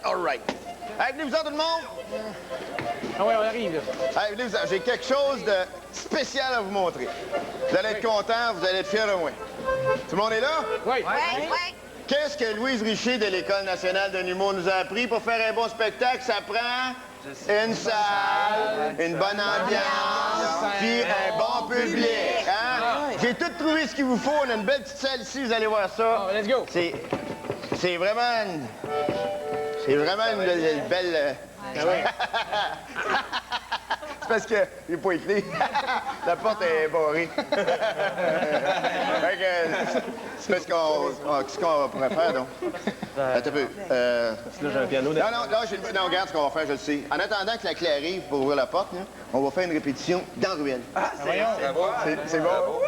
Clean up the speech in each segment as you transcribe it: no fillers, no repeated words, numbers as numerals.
all right. Hey, venez-vous-en, tout le monde? Ah ouais, on arrive, là. Hey, venez-vous-en. J'ai quelque chose de spécial à vous montrer. Vous allez être contents, vous allez être fiers de moi. Tout le monde est là? Oui. Oui. Qu'est-ce que Louise Richer de l'École nationale de l'humour nous a appris? Pour faire un bon spectacle, ça prend une salle, une bonne ambiance, puis un bon public. Hein? J'ai tout trouvé ce qu'il vous faut. On a une belle petite salle ici, vous allez voir ça. Let's go. C'est vraiment une... C'est vraiment une belle... C'est parce que j'ai pas écrit. La porte est barrée. Fait que, c'est parce qu'est-ce qu'on pourrait faire, donc? Attends un peu. Là, j'ai un piano. Non, regarde ce qu'on va faire, je le sais. En attendant que la clé arrive pour ouvrir la porte, là, on va faire une répétition dans la ruelle. C'est bon? Bravo.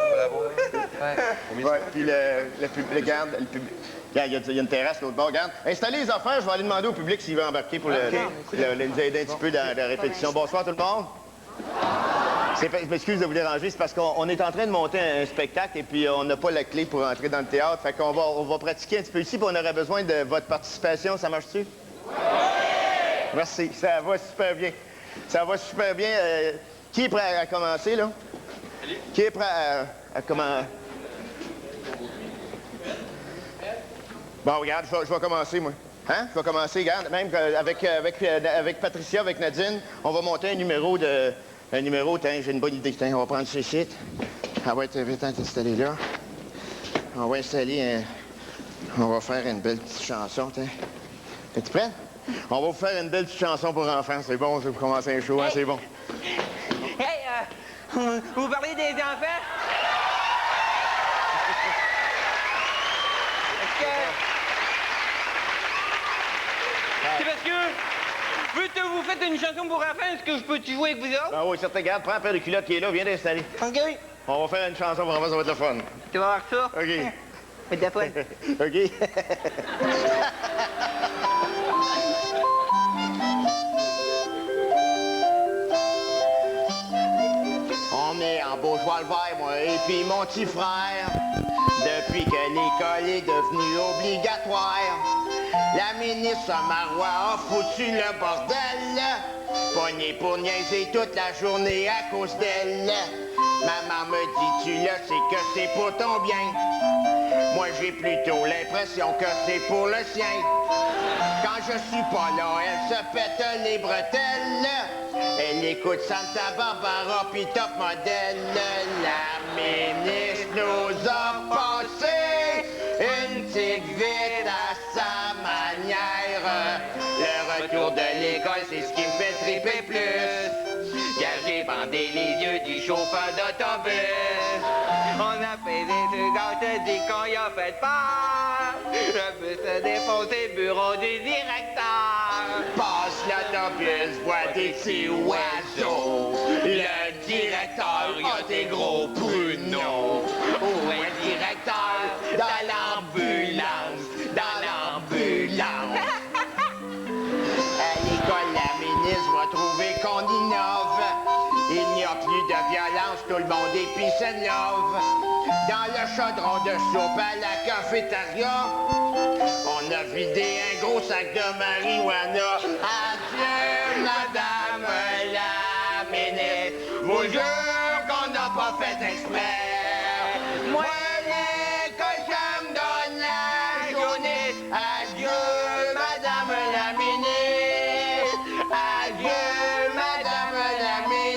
Ouais, puis le public, regarde, le public. Il y a une terrasse l'autre bord, regarde. Installez les affaires, je vais aller demander au public s'il veut embarquer pour nous aider un petit peu dans la répétition. Bonsoir tout le monde. Je m'excuse de vous déranger, c'est parce qu'on est en train de monter un spectacle et puis on n'a pas la clé pour entrer dans le théâtre. Fait qu'on va pratiquer un petit peu ici, puis on aurait besoin de votre participation. Ça marche-tu? Oui! Merci, ça va super bien. Ça va super bien. Qui est prêt à commencer, là? Qui est prêt à commencer? Bon, regarde, je vais commencer, moi. Hein? Je vais commencer, regarde. Même avec Patricia, avec Nadine, on va monter un numéro, tiens, j'ai une bonne idée. Tiens, on va prendre ce site. Ah ouais, t'as vite installé là. On va installer on va faire une belle petite chanson, tiens. Es-tu prêt? On va vous faire une belle petite chanson pour enfants. C'est bon, ça, pour commencer un show, hein? C'est bon. Hey, vous parlez des enfants? C'est parce que, vu que vous faites une chanson pour enfants, est-ce que je peux-tu jouer avec vous autres? Ah oui, certain, regarde, prends un paire de culottes qui est là, viens d'installer. OK. On va faire une chanson pour enfants, ça va être le fun. Tu vas voir ça? OK. Fais de la fun. OK. On est en Beaujois-le-Vert, moi et puis mon petit frère. Depuis que l'école est devenue obligatoire, la ministre Marois a foutu le bordel. Pogné pour niaiser toute la journée à cause d'elle. Maman me dit, tu le sais que c'est pour ton bien. Moi j'ai plutôt l'impression que c'est pour le sien. Quand je suis pas là, elle se pète les bretelles. Elle écoute Santa Barbara pis Top Model. La ministre nous a passé une petite vite à sa manière. Le retour de l'école, c'est ce qui me fait triper plus. J'ai bandé les yeux du chauffeur d'autobus. On a fait des trucs, on te dit qu'on y a fait peur. Je peux se défoncer le bureau du directeur. Passe l'autobus, voit des petits oiseaux. Le directeur a des gros pruneaux. Où est le directeur? Dans l'ambulance, dans l'ambulance. À l'école, la ministre va trouver qu'on innove. Il n'y a plus de violence, tout le monde est peace and love. Dans le chaudron de soupe à la cafétéria, on a vidé un gros sac de marijuana. Adieu, madame la ministre, vous jure qu'on n'a pas fait exprès. Moi, l'école, ça me donne la journée. Adieu, madame la ministre. Adieu, madame la ministre.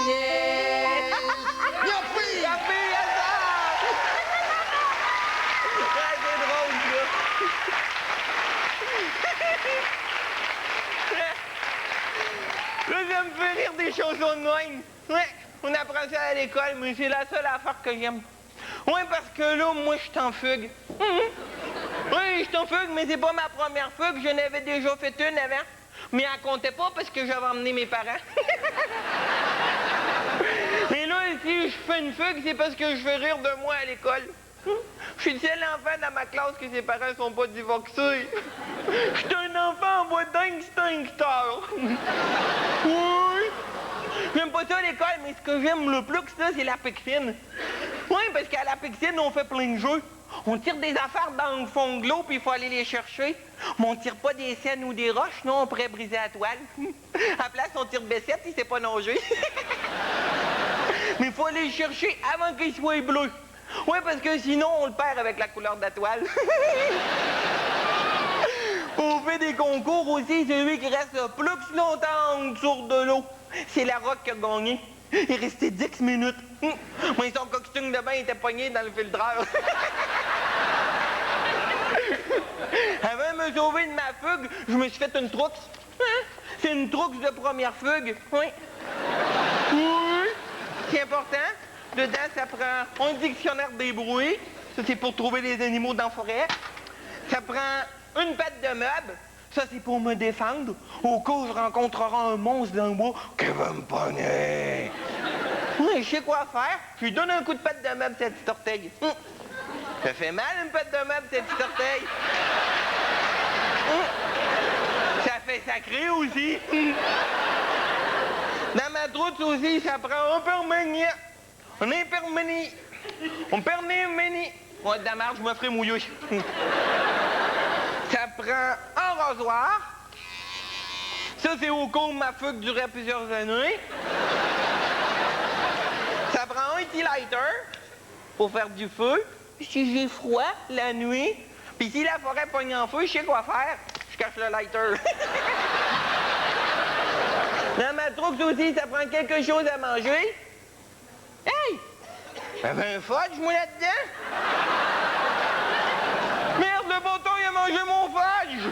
Youpi! Youpi, yes, sir! Ouais, c'est drôle, ça. Là, ça me fait rire des chansons de même. Ouais, on apprend ça à l'école, mais c'est la seule affaire que j'aime. Ouais, parce que là, moi, je suis en fugue. Oui, je suis en fugue, mais c'est pas ma première fugue. J'en avais déjà fait une avant. Mais elle comptait pas parce que j'avais emmené mes parents. Mais là, si je fais une fugue, c'est parce que je fais rire de moi à l'école. Je suis le seul enfant dans ma classe que ses parents sont pas divorcés. Je suis un enfant en bois d'instincteur. Oui. J'aime pas ça à l'école, mais ce que j'aime le plus que ça, c'est la piscine. Oui, parce qu'à la piscine, on fait plein de jeux. On tire des affaires dans le fond de l'eau, puis il faut aller les chercher. Mais on tire pas des scènes ou des roches, non, on pourrait briser la toile. À la place, on tire Bessette, il sait pas nager. Mais il faut aller le chercher avant qu'il soit bleu. Oui, parce que sinon, on le perd avec la couleur de la toile. On fait des concours aussi, celui qui reste le plus longtemps en dessous de l'eau. C'est la roque qui a gagné. Il restait 10 minutes. Moi, son costume de bain était pogné dans le filtreur. Avant de me sauver de ma fugue, je me suis fait une trouxe. Hein? C'est une trouxe de première fugue. Oui. Oui. C'est important. Dedans, ça prend un dictionnaire des bruits. Ça, c'est pour trouver les animaux dans la forêt. Ça prend une patte de meuble. Ça, c'est pour me défendre. Au cas où je rencontrerai un monstre dans le bois qui va me pogner. Oui, je sais quoi faire. Je lui donne un coup de patte de meuble, cette petite orteil. Ça fait mal, une patte de meuble, cette petite orteil. Ça fait sacré aussi. Dans ma trousse aussi, ça prend un permis. Un permis. Un permis. Ouais, de la marge, je me ferai mouiller. Ça prend un rasoir. Ça, c'est au cas où ma fugue durait plusieurs années. Ça prend un tea lighter pour faire du feu. Si j'ai froid la nuit, puis si la forêt pogne en feu, je sais quoi faire. Je cache le lighter. Dans ma trousse aussi, ça prend quelque chose à manger. Hey! J'avais un fudge, moi, là-dedans? Merde, le bâton, il a mangé mon fudge!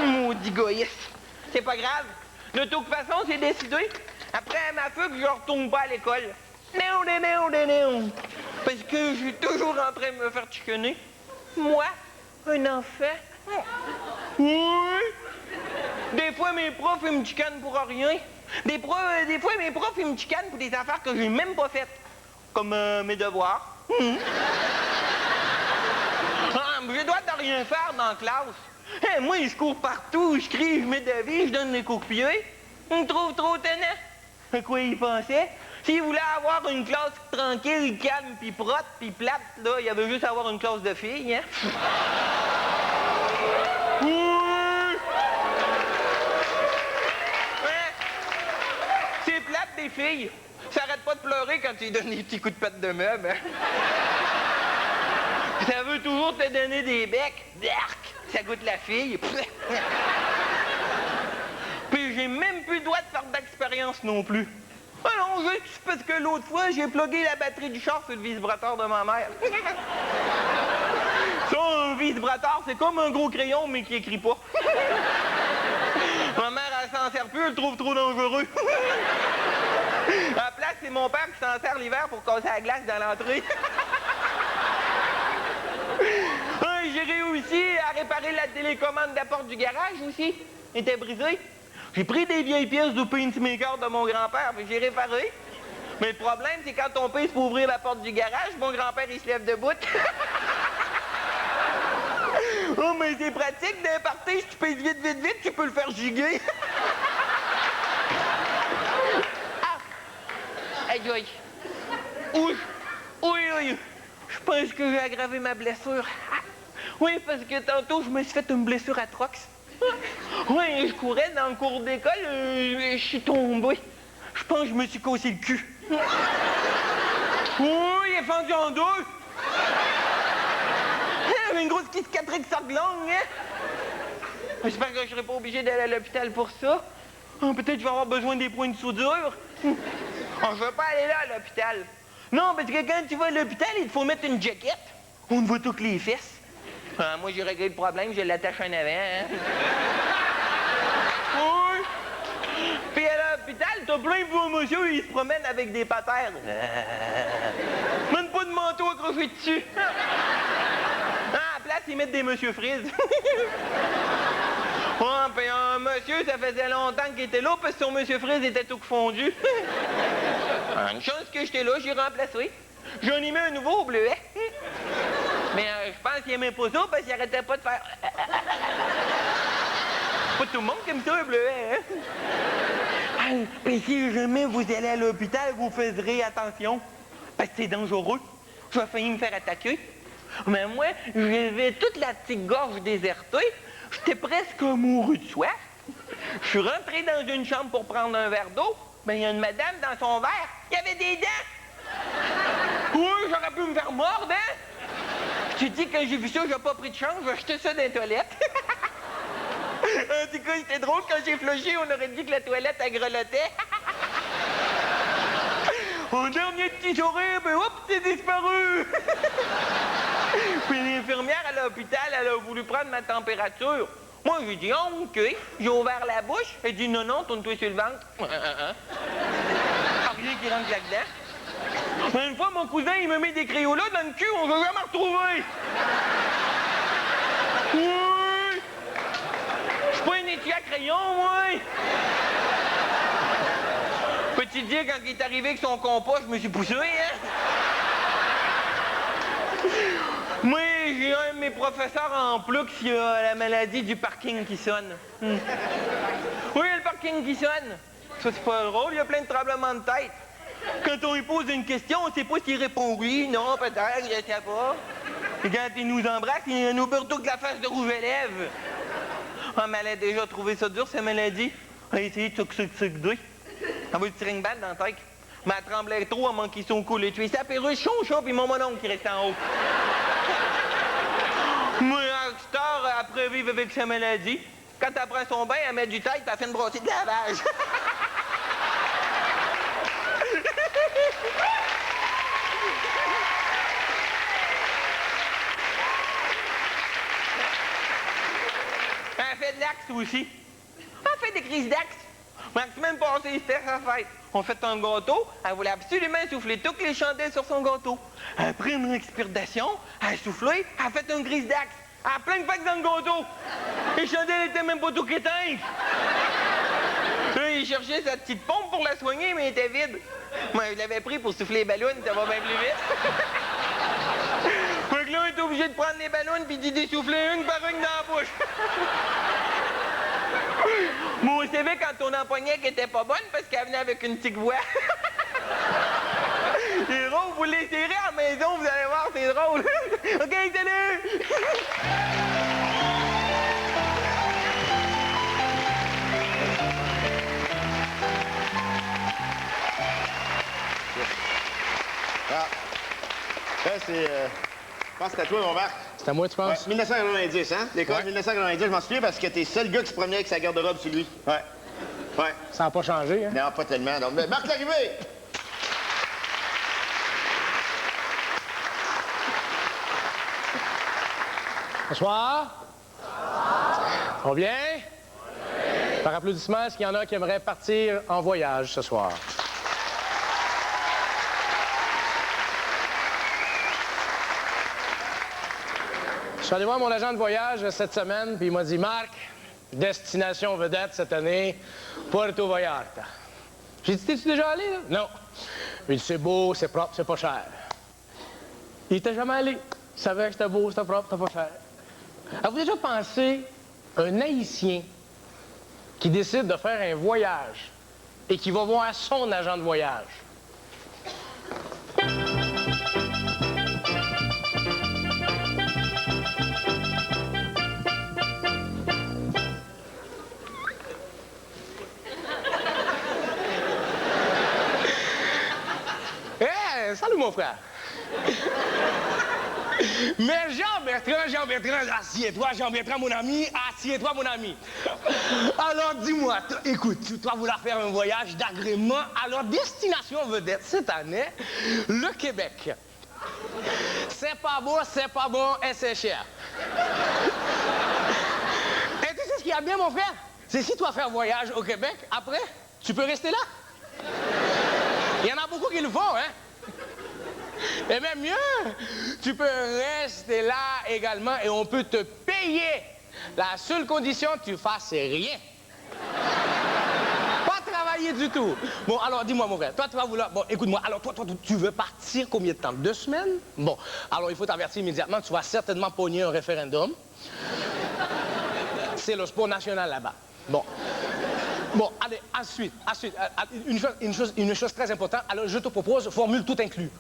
Maudit goïste. C'est pas grave. De toute façon, c'est décidé. Après ma fugue, je retourne pas à l'école. Non. Parce que je suis toujours en train de me faire chicaner. Moi, un enfant. Oui. Des fois, mes profs, ils me chicanent pour rien. Des fois, mes profs, ils me chicanent pour des affaires que j'ai même pas faites. Comme mes devoirs. Je dois de rien faire dans la classe. Hey, moi, je cours partout, je crie, je mets de vie, je donne des coups de pied. Ils me trouvent trop tannant. À quoi ils pensaient? S'ils voulaient avoir une classe tranquille, calme, puis prote, puis plate, là, il y avait juste à avoir une classe de filles, hein? Oui! C'est plate, des filles. Ça arrête pas de pleurer quand tu lui donnes des petits coups de patte de meuble, hein? Ça veut toujours te donner des becs. Dark! Ça goûte la fille. Puis j'ai même plus le droit de faire d'expérience non plus. Ah non, juste parce que l'autre fois, j'ai plugué la batterie du char sur le vibrateur de ma mère. Ça, un vibrateur, c'est comme un gros crayon, mais qui écrit pas. Ma mère, elle s'en sert plus, elle le trouve trop dangereux. À la place, c'est mon père qui s'en sert l'hiver pour casser la glace dans l'entrée. J'ai réussi à réparer la télécommande de la porte du garage aussi. Elle était brisée. J'ai pris des vieilles pièces de pacemaker de mon grand-père, puis j'ai réparé. Mais le problème, c'est quand on pèse pour ouvrir la porte du garage, mon grand-père, il se lève debout. Oh, mais c'est pratique d'un party, si tu pèses vite, tu peux le faire giguer. Ah! Aïe, aïe. Oui. Je pense que j'ai aggravé ma blessure. Ah. Oui, parce que tantôt, je me suis fait une blessure atroce. Oui, je courais dans le cours d'école, je suis tombé. Je pense que je me suis cassé le cul. Oui, il est fendu en deux. Une grosse cicatrice sanglante, hein? J'espère que je ne serai pas obligé d'aller à l'hôpital pour ça. Peut-être que je vais avoir besoin des points de soudure. Je ne veux pas aller là à l'hôpital. Non, parce que quand tu vas à l'hôpital, il te faut mettre une jaquette. On te voit toutes les fesses. Moi, j'ai réglé le problème, je l'attache en avant. Hein? Oui. Puis à l'hôpital, t'as plein de beaux monsieur, ils se promènent avec des patères. Même pas de manteau accroché dessus. À la place, ils mettent des monsieur frises. Puis un monsieur, ça faisait longtemps qu'il était là, parce que son monsieur frise était tout fondu. Une chance que j'étais là, j'ai remplacé. J'en ai mis un nouveau au bleuet. Mais je pense qu'il aimait pas ça parce qu'il arrêtait pas de faire. Pas tout le monde qui aime ça, un bleuet, hein? Puis si jamais vous allez à l'hôpital, vous ferez attention. Parce que c'est dangereux. Je vais failli me faire attaquer. Mais moi, j'avais toute la petite gorge désertée. J'étais presque mouru de soif. Je suis rentré dans une chambre pour prendre un verre d'eau. Ben, il y a une madame dans son verre qui avait des dents. Oui, j'aurais pu me faire mordre, hein? Je te dis, quand j'ai vu ça, j'ai pas pris de chance, j'ai jeté ça dans les toilettes. En tout cas, c'était drôle, quand j'ai flushé, on aurait dit que la toilette, elle grelottait. Au dernier petit sourire, ben hop, c'est disparu! Puis l'infirmière à l'hôpital, elle a voulu prendre ma température. Moi, j'ai dit, oh, OK. J'ai ouvert la bouche. Elle dit, non, non, tourne-toi sur le ventre. Rien qui rentre là-dedans. Mais une fois, mon cousin, il me met des crayons-là dans le cul, on ne va jamais retrouver. Oui! Je suis pas un étudiant à crayon, moi! Peux-tu te dire, quand il est arrivé avec son compas, je me suis poussé, hein? Moi, j'ai un de mes professeurs en plus qui a la maladie du parking qui sonne. Oui, le parking qui sonne. Ça, c'est pas drôle, il y a plein de tremblements de tête. Quand on lui pose une question, on sait pas s'il répond oui, non, peut-être, je sais pas. Et quand il nous embrasse, il nous perd toute la face de rouge à lèvres. Ah, mais elle a déjà trouvé ça dur, sa maladie. Elle a essayé de s'occuper. Elle va tirer une balle dans la tête. Mais elle tremblait trop, elle manquait son cou. Elle a tué sa perruche, son chat, puis mon mononcle qui reste en haut. Moi, Rockstar, après vivre avec sa maladie, quand elle prend son bain, elle met du tête, puis elle fait une brossée de lavage. Elle fait de l'axe aussi. Elle fait des crises d'axe. La semaine passée, c'était sa fête. On fait un gâteau. Elle voulait absolument souffler toutes les chandelles sur son gâteau. Après une expiration, elle a soufflé, elle a fait une crise d'axe. Elle a plein de facs dans le gâteau. Les chandelles étaient même pas tout éteintes. Là, il cherchait sa petite pompe pour la soigner, mais elle était vide. Moi, je l'avais pris pour souffler les ballons, ça va bien plus vite. Fait que là, on est obligé de prendre les ballons puis d'y dessouffler une par une dans la bouche. Moi, vous savez, quand on empoignait qu'elle était pas bonne parce qu'elle venait avec une petite voix. Héros, vous l'essayerez à la maison, vous allez voir, c'est drôle. OK, salut! Ah. Ça, c'est... Je pense que c'est à toi, mon Marc. C'est à moi, tu penses? Ouais, 1990, hein? L'école, Ouais. 1990, je m'en souviens parce que t'es le seul gars qui se promenait avec sa garde-robe sur lui. Ouais. Ouais. Ça n'a pas changé, hein? Non, pas tellement. Donc, mais Marc Larrivée! Bonsoir. Ça va bien? Oui. Par applaudissement, est-ce qu'il y en a qui aimeraient partir en voyage ce soir? Je suis allé voir mon agent de voyage cette semaine, puis il m'a dit, Marc, destination vedette cette année, Puerto Vallarta. J'ai dit, t'es-tu déjà allé, là? Non. Il dit, c'est beau, c'est propre, c'est pas cher. Il était jamais allé. Il savait que c'était beau, c'était propre, c'était pas cher. Avez-vous déjà pensé un Haïtien qui décide de faire un voyage et qui va voir son agent de voyage? Salut, mon frère. Mais Jean-Bertrand, assieds-toi, Jean-Bertrand, mon ami, assieds-toi, mon ami. Alors, dis-moi, écoute, toi, vouloir faire un voyage d'agrément, alors, destination vedette cette année, le Québec. C'est pas bon et c'est cher. Et tu sais ce qu'il y a bien, mon frère? C'est si tu vas faire un voyage au Québec, après, tu peux rester là. Il y en a beaucoup qui le font, hein? Et même mieux, tu peux rester là également et on peut te payer. La seule condition que tu fasses, c'est rien. Pas travailler du tout. Bon, alors, dis-moi, mon frère, toi, tu vas vouloir... Bon, écoute-moi, alors, toi, tu veux partir combien de temps? 2 semaines? Bon, alors, il faut t'avertir immédiatement, tu vas certainement pogner un référendum. C'est le sport national là-bas. Bon. Bon, allez, ensuite, une chose très importante. Alors, je te propose, formule tout inclus.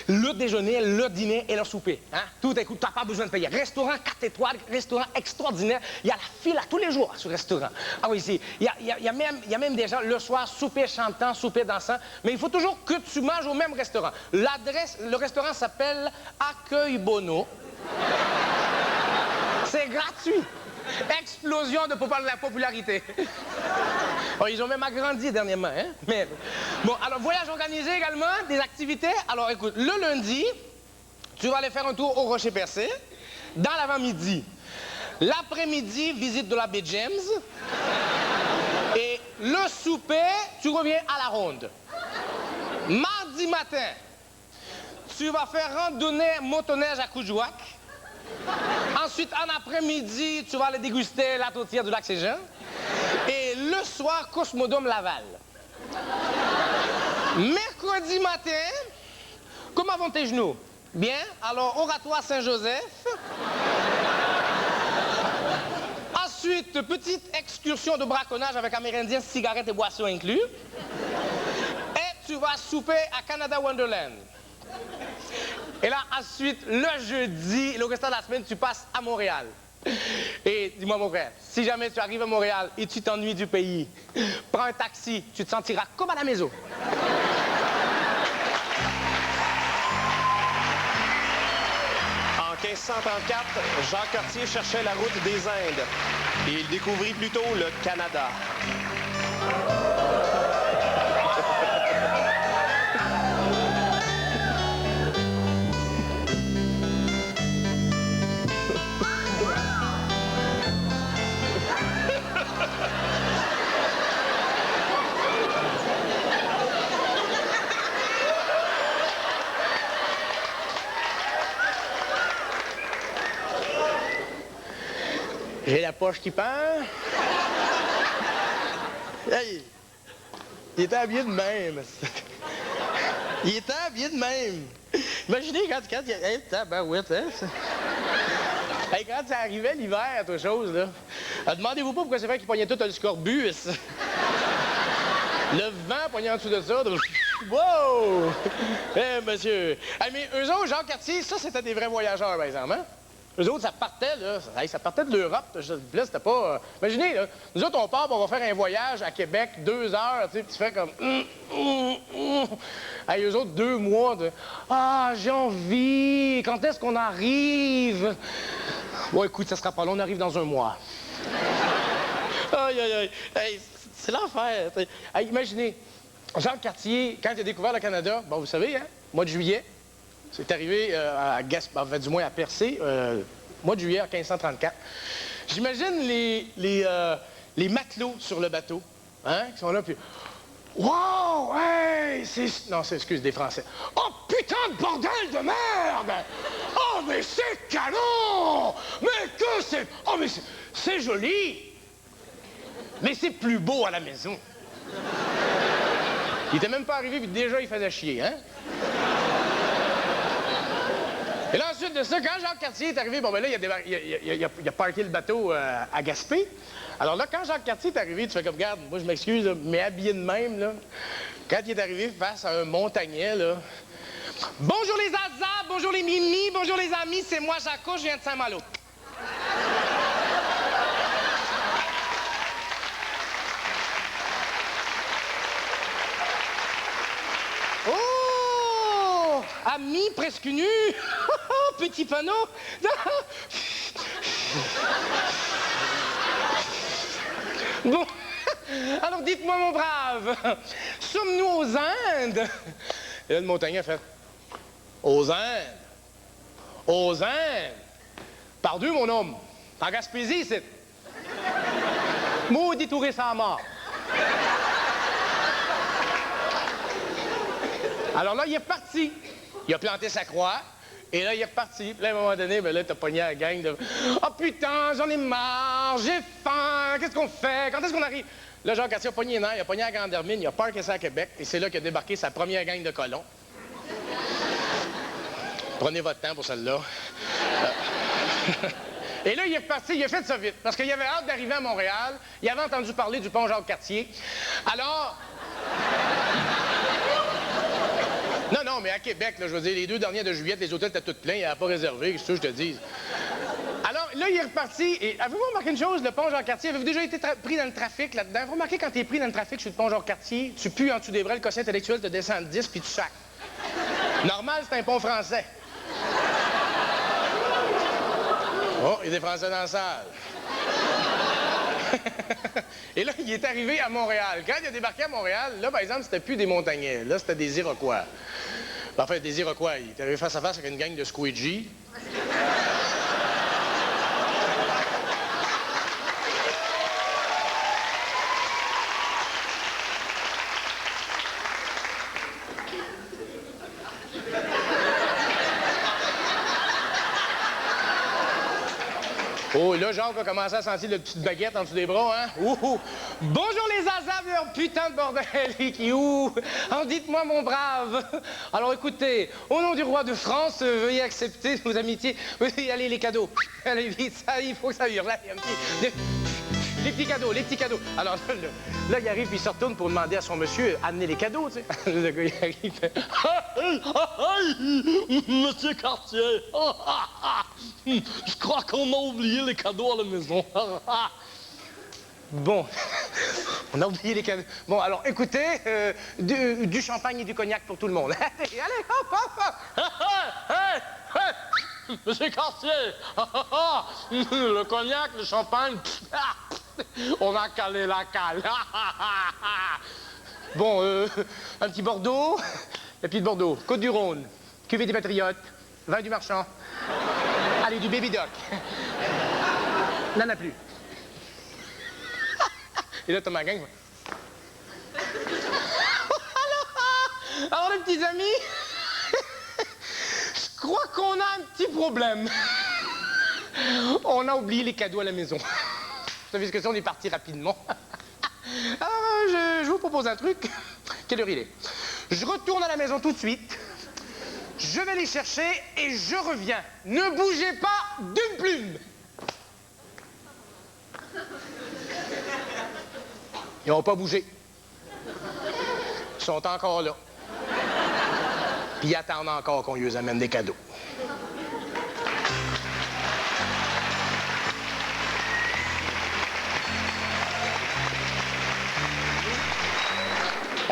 Le déjeuner, le dîner et le souper. Hein? Tout inclus, tu n'as pas besoin de payer. Restaurant 4 étoiles, restaurant extraordinaire. Il y a la file à tous les jours à ce restaurant. Ah oui, il y a même des gens, le soir, souper chantant, souper dansant. Mais il faut toujours que tu manges au même restaurant. L'adresse, le restaurant s'appelle Accueil Bono. C'est gratuit. Explosion de la popularité. Oh, ils ont même agrandi dernièrement, hein? Mais, bon, alors, voyage organisé également, des activités. Alors, écoute, le lundi, tu vas aller faire un tour au Rocher Percé. Dans l'avant-midi. L'après-midi, visite de la baie James. Et le souper, tu reviens à la ronde. Mardi matin, tu vas faire randonnée motoneige à Coudjouac. Ensuite, en après-midi, tu vas aller déguster la tourtière du lac Saint-Jean. Et le soir, Cosmodome Laval. Mercredi matin, comment vont tes genoux? Bien. Alors, oratoire Saint-Joseph. Ensuite, petite excursion de braconnage avec Amérindiens, cigarettes et boissons inclus. Et tu vas souper à Canada Wonderland. Et là, ensuite, le jeudi, le restant de la semaine, tu passes à Montréal. Et dis-moi, mon frère, si jamais tu arrives à Montréal et tu t'ennuies du pays, prends un taxi, tu te sentiras comme à la maison. En 1534, Jacques Cartier cherchait la route des Indes et il découvrit plutôt le Canada. J'ai la poche qui pend. Hey, il était habillé de même. Il était habillé de même. Imaginez quand il... Hey, tabarouette, hein? Hey, quand ça arrivait l'hiver, toute chose, là. Demandez-vous pas pourquoi c'est vrai qu'il pognait tout le scorbut. Le vent pognait en dessous de ça. Wow! Eh, monsieur. Hey, mais eux autres, Jacques Cartier, ça, c'était des vrais voyageurs, par exemple, hein? Eux autres, ça partait, là, ça partait de l'Europe. Là, c'était pas... imaginez, là, nous autres, on part, on va faire un voyage à Québec, 2 heures, tu sais, puis tu fais comme... Hey, eux autres, 2 mois de... Ah, j'ai envie! Quand est-ce qu'on arrive? Bon, écoute, ça sera pas long, on arrive dans 1 mois. Aïe, aïe, aïe. Hey, c'est l'enfer. Hey, imaginez, Jacques Cartier, quand il a découvert le Canada, bon, vous savez, hein, mois de juillet, c'est arrivé à Gaspé, du moins à Percé, mois de juillet en 1534. J'imagine les matelots sur le bateau, hein, qui sont là, puis... Wow! Hey! Non, c'est, excuse, des Français. Oh, putain de bordel de merde! Oh, mais c'est canon! Mais que c'est... Oh, mais c'est joli! Mais c'est plus beau à la maison. Il était même pas arrivé, puis déjà, il faisait chier, hein? Et là, ensuite de ça, quand Jacques Cartier est arrivé, bon, ben là, il a parké le bateau à Gaspé. Alors là, quand Jacques Cartier est arrivé, tu fais comme, regarde, moi, je m'excuse, là, mais habillé de même, là, quand il est arrivé face à un montagnais, là, bonjour les Azaz, bonjour les Mimi, bonjour les amis, c'est moi, Jaco, je viens de Saint-Malo. Oh! Ami presque nu! Petit panneau! Bon, alors dites-moi, mon brave, sommes-nous aux Indes? Et là, le montagnais a fait, aux Indes? Aux Indes? Pardon, mon homme, en Gaspésie, c'est... Maudit touriste à mort. Alors là, il est reparti. Il a planté sa croix, et là, il est reparti. Puis là, à un moment donné, ben là, t'as pogné la gang de... « Oh putain, j'en ai marre, j'ai faim, qu'est-ce qu'on fait? Quand est-ce qu'on arrive? » Là, Jacques Cartier a pogné les nerfs, il a pogné la Grande Hermine, il a parké ça à Québec, et c'est là qu'il a débarqué sa première gang de colons. Prenez votre temps pour celle-là. Et là, il est reparti, il a fait ça vite, parce qu'il avait hâte d'arriver à Montréal, il avait entendu parler du pont Jacques-Cartier. Alors... Non, mais à Québec, là, je veux dire, les 2 derniers de juillet, les hôtels étaient tous pleins, il n'avait pas réservé, qu'est-ce que je te dis? Alors, là, il est reparti, et avez-vous remarqué une chose, le pont Jacques-Cartier, avez-vous déjà été pris dans le trafic là-dedans? Vous remarquez quand t'es pris dans le trafic sur le pont Jacques-Cartier, tu pues en dessous des bras, le quotient intellectuel te descend de 10, puis tu sacs. Normal, c'est un pont français. Oh, il y a des Français dans la salle. Et là, il est arrivé à Montréal. Quand il a débarqué à Montréal, là, par exemple, c'était plus des Montagnais. Là, c'était des Iroquois. Enfin, des Iroquois. Il est arrivé face à face avec une gang de squidgy. Oh, là, Jacques a commencé à sentir le petite baguette en dessous des bras, hein? Ouh! Bonjour les azabs, leur putain de bordel! Ouh! Alors, dites-moi, mon brave. Alors, écoutez, au nom du roi de France, veuillez accepter nos amitiés. Oui, allez, les cadeaux. Allez, vite, ça, il faut que ça hurle. Là, il y a un petit... Les petits cadeaux, les petits cadeaux. Alors là, il arrive, puis il se retourne pour demander à son monsieur amener les cadeaux, tu sais. Le gars, il arrive, il fait... Monsieur Cartier, je crois qu'on a oublié les cadeaux à la maison. Bon, on a oublié les cadeaux. Bon, alors, écoutez, du champagne et du cognac pour tout le monde. Allez, hop, hop, hop. Monsieur Cartier, le cognac, le champagne, on a calé la cale. Bon, un petit Bordeaux, le petit Bordeaux, Côte-du-Rhône, cuvée des Patriotes, vin du Marchand. Allez, du Baby Doc. N'en a plus. Et là, t'as ma gang. Alors, les petits amis, je crois qu'on a un petit problème. On a oublié les cadeaux à la maison. Vous savez ce que c'est, on est parti rapidement. Alors, je vous propose un truc. Quelle heure il est? Je retourne à la maison tout de suite. Je vais les chercher et je reviens. Ne bougez pas d'une plume. Ils n'ont pas bougé. Ils sont encore là. Puis ils attendent encore qu'on lui amène des cadeaux.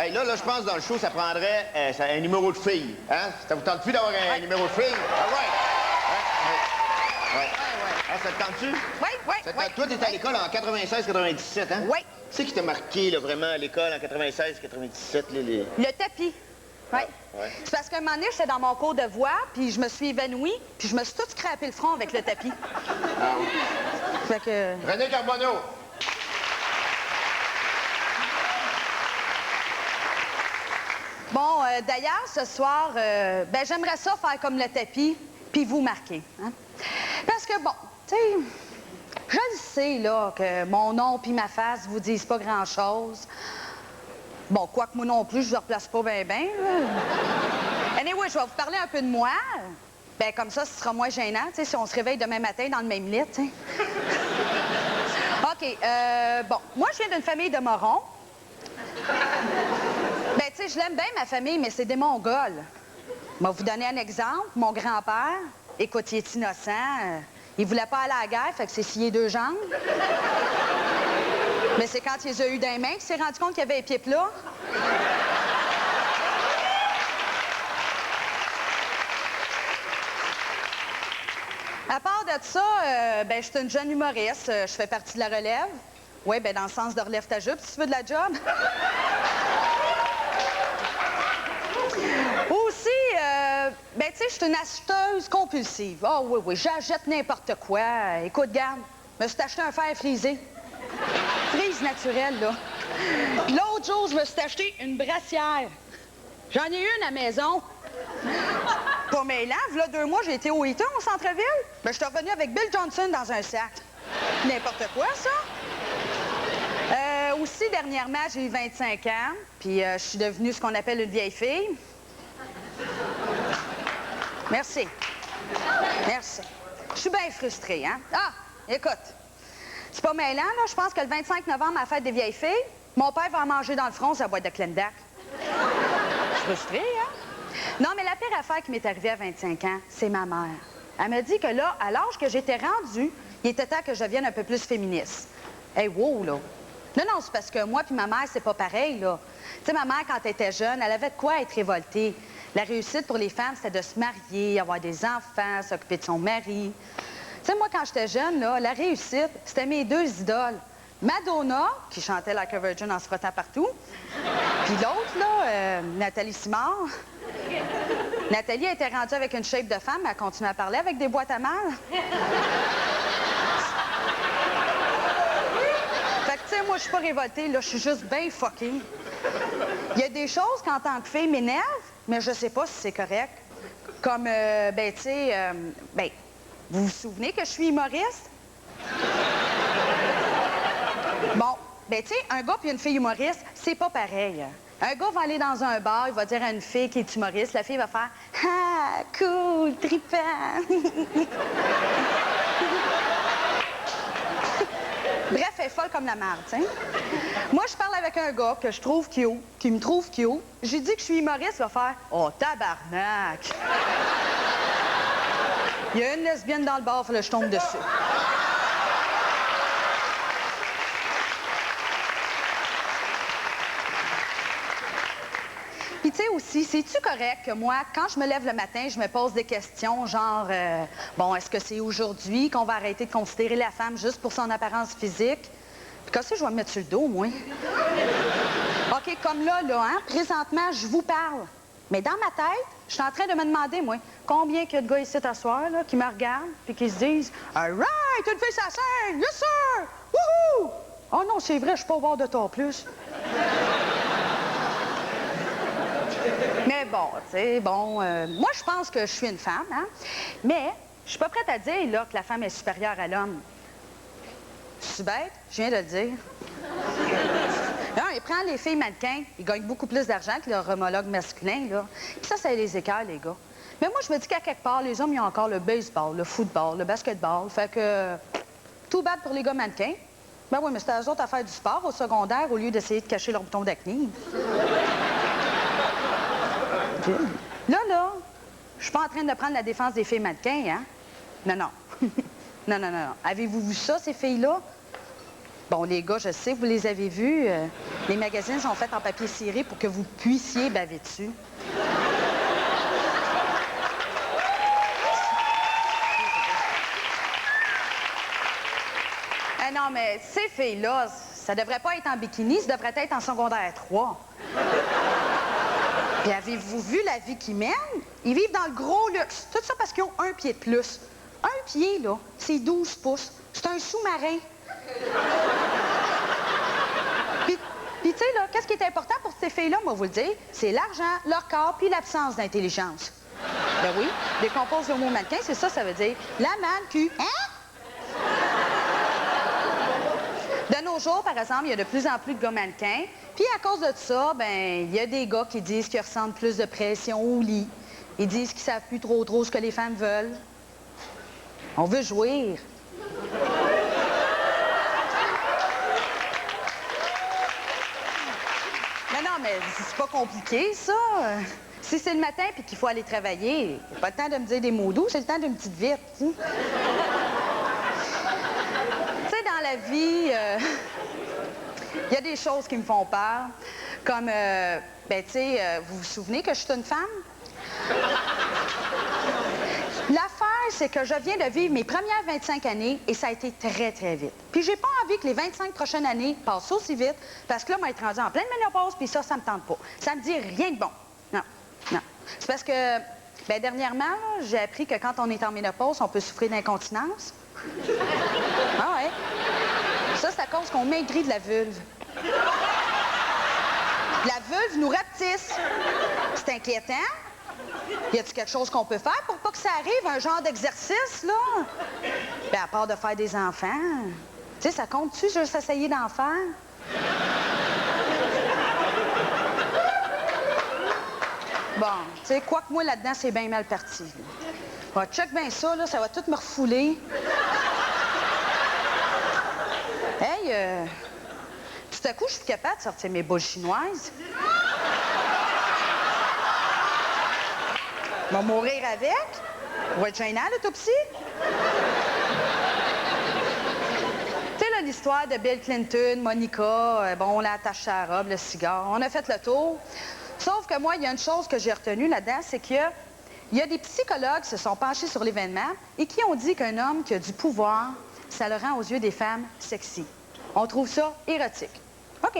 Hey, là, je pense, dans le show, ça prendrait un numéro de fille. Hein? Ça vous tente plus d'avoir un numéro de fille? Ah ouais? Ouais. Hein, ça te tente-tu? Oui. Toi, t'étais à l'école en 96-97, hein? Oui. C'est qui t'a marqué, là, vraiment, à l'école en 96-97, les... Le tapis. Oui. Ouais. C'est parce qu'un moment donné, j'étais dans mon cours de voix, puis je me suis évanouie, puis je me suis tout scrapé le front avec le tapis. Ah oui. Fait que... René Carbonneau. Bon, d'ailleurs, ce soir, ben j'aimerais ça faire comme le tapis, puis vous marquer. Hein? Parce que, bon, tu sais, je le sais, là, que mon nom puis ma face vous disent pas grand-chose. Bon, quoique moi non plus, je ne replace pas bien, bien. Anyway, je vais vous parler un peu de moi. Ben comme ça, ce sera moins gênant, tu sais, si on se réveille demain matin dans le même lit, tu sais. OK, bon, moi, je viens d'une famille de morons. Ben, tu sais, je l'aime bien, ma famille, mais c'est des Mongols. Je vais vous donner un exemple. Mon grand-père, écoute, il est innocent. Il voulait pas aller à la guerre, fait que c'est scié 2 jambes. Mais c'est quand il les a eu dans les mains qu'il s'est rendu compte qu'il avait les pieds plats. À part de ça, ben, je suis une jeune humoriste. Je fais partie de la relève. Oui, ben dans le sens de relève ta jupe, si tu veux de la job. Aussi, ben, tu sais, je suis une acheteuse compulsive. Ah oui, oui, j'achète n'importe quoi. Écoute, garde, je me suis acheté un fer frisé. Frise naturelle, là. L'autre jour, je me suis acheté une brassière. J'en ai une à la maison. Pas mêlant, là, 2 mois, j'ai été au Eaton, au centre-ville. Ben, je suis revenue avec Bill Johnson dans un sac. N'importe quoi, ça. Aussi, dernièrement, j'ai eu 25 ans, puis je suis devenue ce qu'on appelle une vieille fille. Merci. Merci. Je suis bien frustrée, hein? Ah, écoute, c'est pas mêlant, là. Je pense que le 25 novembre, à la fête des vieilles filles, mon père va en manger dans le front sa boîte de Clendac. Je suis frustrée, hein? Non, mais la pire affaire qui m'est arrivée à 25 ans, c'est ma mère. Elle m'a dit que là, à l'âge que j'étais rendue, il était temps que je devienne un peu plus féministe. Hey, wow, là! Non, non, c'est parce que moi puis ma mère, c'est pas pareil, là. Tu sais, ma mère, quand elle était jeune, elle avait de quoi être révoltée. La réussite pour les femmes, c'était de se marier, avoir des enfants, s'occuper de son mari. Tu sais, moi, quand j'étais jeune, là, la réussite, c'était mes deux idoles. Madonna, qui chantait Like a Virgin en se frottant partout, puis l'autre, là, Nathalie Simard. Nathalie était rendue avec une shape de femme, mais elle continuait à parler avec des boîtes à mal. Fait que, tu sais, moi, je suis pas révoltée, là, je suis juste bien fuckée. Il y a des choses qu'en tant que fille m'énervent, mais je sais pas si c'est correct. Comme, ben, tu sais, ben, vous vous souvenez que je suis humoriste? Bon, ben, tu sais, un gars puis une fille humoriste, c'est pas pareil. Un gars va aller dans un bar, il va dire à une fille qui est humoriste, la fille va faire « Ah, cool, trippant! » Bref, elle est folle comme la merde, tu sais. Moi, je parle avec un gars que je trouve cute, qui me trouve cute. J'ai dit que je suis humoriste, il va faire « Oh, tabarnak! » Il y a une lesbienne dans le bar, il faut que je tombe dessus. Puis, tu sais aussi, c'est-tu correct que moi, quand je me lève le matin, je me pose des questions genre, bon, est-ce que c'est aujourd'hui qu'on va arrêter de considérer la femme juste pour son apparence physique? Puis, qu'est-ce que je vais me mettre sur le dos, moi? OK, comme là, hein, présentement, je vous parle. Mais dans ma tête, je suis en train de me demander, moi, combien qu'il y a de gars ici à soir, là, qui me regardent, puis qui se disent, all right, une fille, ça scène, yes, sir! Wouhou! Oh non, c'est vrai, je suis pas au bord de toi plus. Mais bon, tu sais, bon, moi, je pense que je suis une femme, hein? Mais je suis pas prête à dire, là, que la femme est supérieure à l'homme. C'est bête, je viens de le dire. Non, il prend les filles mannequins, ils gagnent beaucoup plus d'argent que leur homologue masculin, là. Puis ça les écarte, les gars. Mais moi, je me dis qu'à quelque part, les hommes, ils ont encore le baseball, le football, le basketball. Fait que, tout bad pour les gars mannequins. Ben oui, mais c'était à eux autres à faire du sport au secondaire au lieu d'essayer de cacher leur bouton d'acné. Là, je suis pas en train de prendre la défense des filles mannequins, hein? Non, non. Non, non, non, non. Avez-vous vu ça, ces filles-là? Bon, les gars, je sais, vous les avez vus. Les magazines sont faits en papier ciré pour que vous puissiez baver dessus. Ah non, mais ces filles-là, ça devrait pas être en bikini, ça devrait être en secondaire 3. Puis avez-vous vu la vie qu'ils mènent? Ils vivent dans le gros luxe. Tout ça parce qu'ils ont un pied de plus. Un pied, là, c'est 12 pouces. C'est un sous-marin. Puis tu sais, là, qu'est-ce qui est important pour ces filles-là, moi, vous le dire? C'est l'argent, leur corps, puis l'absence d'intelligence. Ben oui, décompose le mot mannequin, c'est ça, ça veut dire la mannequin. Hein? De nos jours, par exemple, il y a de plus en plus de gars mannequins. Puis à cause de ça, ben il y a des gars qui disent qu'ils ressentent plus de pression au lit. Ils disent qu'ils savent plus trop ce que les femmes veulent. On veut jouir. Non, mais c'est pas compliqué, ça. Si c'est le matin puis qu'il faut aller travailler, pas le temps de me dire des mots doux, c'est le temps d'une petite vite. Tu sais, dans la vie, il y a des choses qui me font peur. Comme, ben, tu sais, vous vous souvenez que je suis une femme? L'affaire, c'est que je viens de vivre mes premières 25 années et ça a été très, très vite. Puis j'ai pas envie que les 25 prochaines années passent aussi vite parce que là, moi, être rendue en pleine ménopause, puis ça me tente pas. Ça me dit rien de bon. Non, non. C'est parce que, ben dernièrement, là, j'ai appris que quand on est en ménopause, on peut souffrir d'incontinence. Ah ouais. Ça, c'est à cause qu'on maigrit de la vulve. La vulve nous rapetisse. C'est inquiétant. Y a-t-il quelque chose qu'on peut faire pour pas que ça arrive, un genre d'exercice, là? Ben, à part de faire des enfants. Tu sais, ça compte-tu juste essayer d'en faire? Bon, tu sais, quoi que moi, là-dedans, c'est bien mal parti. Là. Ouais, check bien ça, là, ça va tout me refouler. Hey, tout à coup, je suis capable de sortir mes boules chinoises. Je vais mourir avec. Ça va être gênant, l'autopsie. Tu sais, là, l'histoire de Bill Clinton, Monica, bon, on l'a attaché à la robe, le cigare. On a fait le tour. Sauf que moi, il y a une chose que j'ai retenue là-dedans, c'est qu'il y a des psychologues qui se sont penchés sur l'événement et qui ont dit qu'un homme qui a du pouvoir, ça le rend aux yeux des femmes sexy. On trouve ça érotique. OK.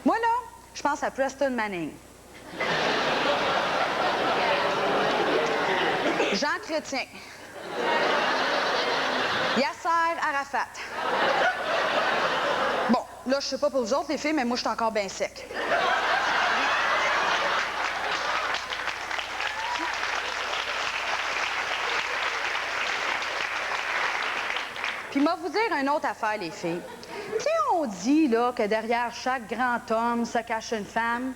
Moi, là, je pense à Preston Manning. Jean Chrétien. Yasser Arafat. Bon, là, je sais pas pour vous autres, les filles, mais moi, je suis encore bien sec. Puis, moi, vous dire une autre affaire, les filles. Tu sais, on dit, là, que derrière chaque grand homme se cache une femme.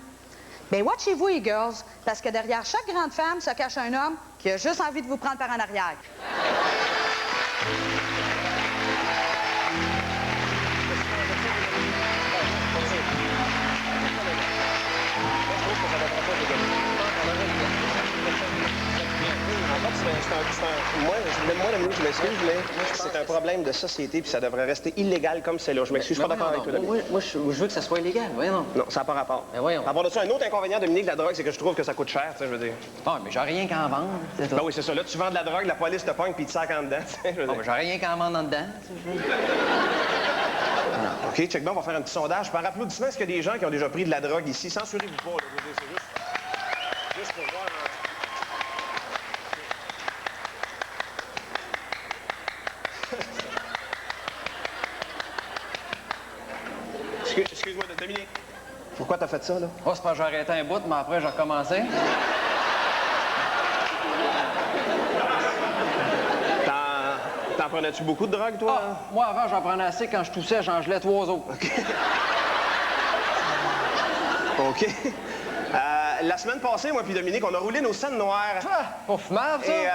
Bien, watchez-vous, les girls, parce que derrière chaque grande femme se cache un homme qui a juste envie de vous prendre par en arrière. Moi, Dominique, je m'excuse, mais c'est un problème de société, puis ça devrait rester illégal comme c'est là. Je m'excuse, je suis pas d'accord avec toi, Dominique. Moi, je veux que ça soit illégal, voyons. Non, ça n'a pas rapport. Mais voyons. À part de ça, un autre inconvénient, Dominique, de la drogue, c'est que je trouve que ça coûte cher, tu sais, je veux dire. Ah, mais j'ai rien qu'à en vendre, c'est tout. Ben oui, c'est ça. Là, tu vends de la drogue, la police te pogne, puis ils te sac en dedans, tu sais, je veux Ah, dire. mais j'ai rien qu'à en vendre en dedans, OK, check bien, on va faire un petit sondage. Par applaudissement, est-ce qu'il y a des gens qui ont déjà pris de la drogue ici? Censurez-vous pas, là, je veux dire, c'est juste pour voir... Excuse-moi, Dominique. Pourquoi t'as fait ça, là? Oh, c'est parce que j'ai arrêté un bout, mais après, j'ai recommencé. T'en prenais-tu beaucoup de drogue, toi? Ah, moi, avant, j'en prenais assez. Quand je toussais, j'en gelais 3 autres. OK. La semaine passée, moi puis Dominique, on a roulé nos scènes noires. Ah, pas fumable, ça? Et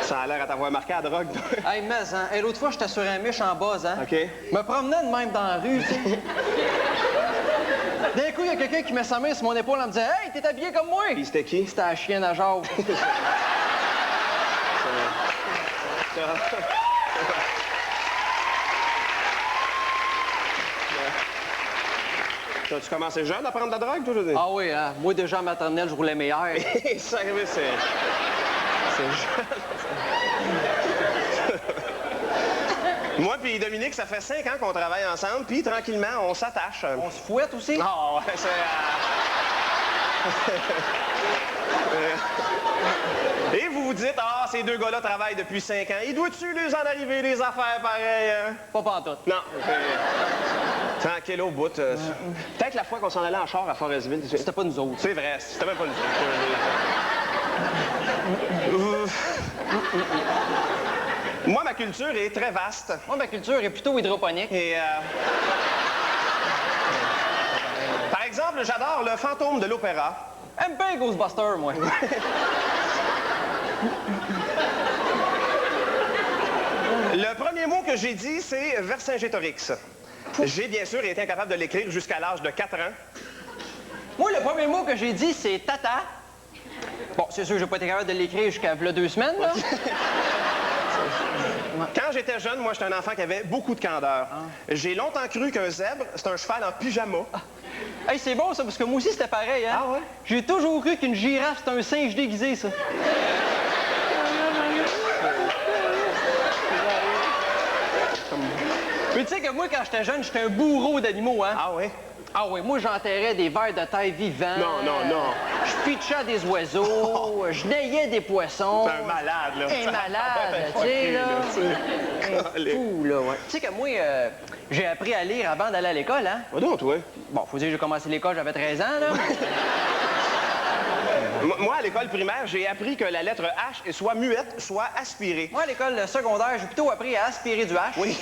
ça a l'air à t'avoir marqué à la drogue, toi. Hey, mais, hein, hey, l'autre fois, j'étais sur un miche en bas, hein? OK. Je me promenais de même dans la rue, tu sais. D'un coup, il y a quelqu'un qui met sa main sur mon épaule en me disant « Hey, t'es habillé comme moi! » Puis c'était qui? C'était la chienne à Jacques. Tu commencé jeune à prendre de la drogue, toi, je veux dire? Ah oui, hein? Moi, déjà, en maternelle, je roulais meilleur. Sérieux, c'est jeune. Moi puis Dominique, ça fait 5 ans qu'on travaille ensemble, puis tranquillement, on s'attache. On se fouette aussi? Ah, ouais, c'est... Et vous vous dites, ah, ces deux gars-là travaillent depuis 5 ans. Il doit-tu les en arriver des affaires pareilles? Hein? Pas pantoute. Non. Tranquille au bout. Peut-être la fois qu'on s'en allait en char à Forestville. C'était pas nous autres. C'est vrai, c'était même pas nous. Moi, ma culture est très vaste. Moi, ma culture est plutôt hydroponique. Et par exemple, j'adore le fantôme de l'opéra. Aime bien Ghostbusters, moi. Le premier mot que j'ai dit, c'est Vercingétorix. J'ai bien sûr été incapable de l'écrire jusqu'à l'âge de 4 ans. Moi, le premier mot que j'ai dit, c'est tata. Bon, c'est sûr, j'ai pas été capable de l'écrire jusqu'à 2 semaines, là. Quand j'étais jeune, moi, j'étais un enfant qui avait beaucoup de candeur. J'ai longtemps cru qu'un zèbre, c'est un cheval en pyjama. Hey, c'est bon, ça, parce que moi aussi, c'était pareil, hein? Ah ouais? J'ai toujours cru qu'une girafe, c'était un singe déguisé, ça. Mais tu sais que moi, quand j'étais jeune, j'étais un bourreau d'animaux, hein? Ah ouais? Ah oui, moi, j'enterrais des vers de terre vivants. Non, non, non. Je pitchais des oiseaux, je naillais des poissons. C'est un malade, là. Un malade, tu sais, là. Un fou, là, ouais. Tu sais que moi, j'ai appris à lire avant d'aller à l'école, hein? Va donc, toi. Bon, faut dire que j'ai commencé l'école, j'avais 13 ans, là. Moi, à l'école primaire, j'ai appris que la lettre H est soit muette, soit aspirée. Moi, à l'école secondaire, j'ai plutôt appris à aspirer du H. Oui.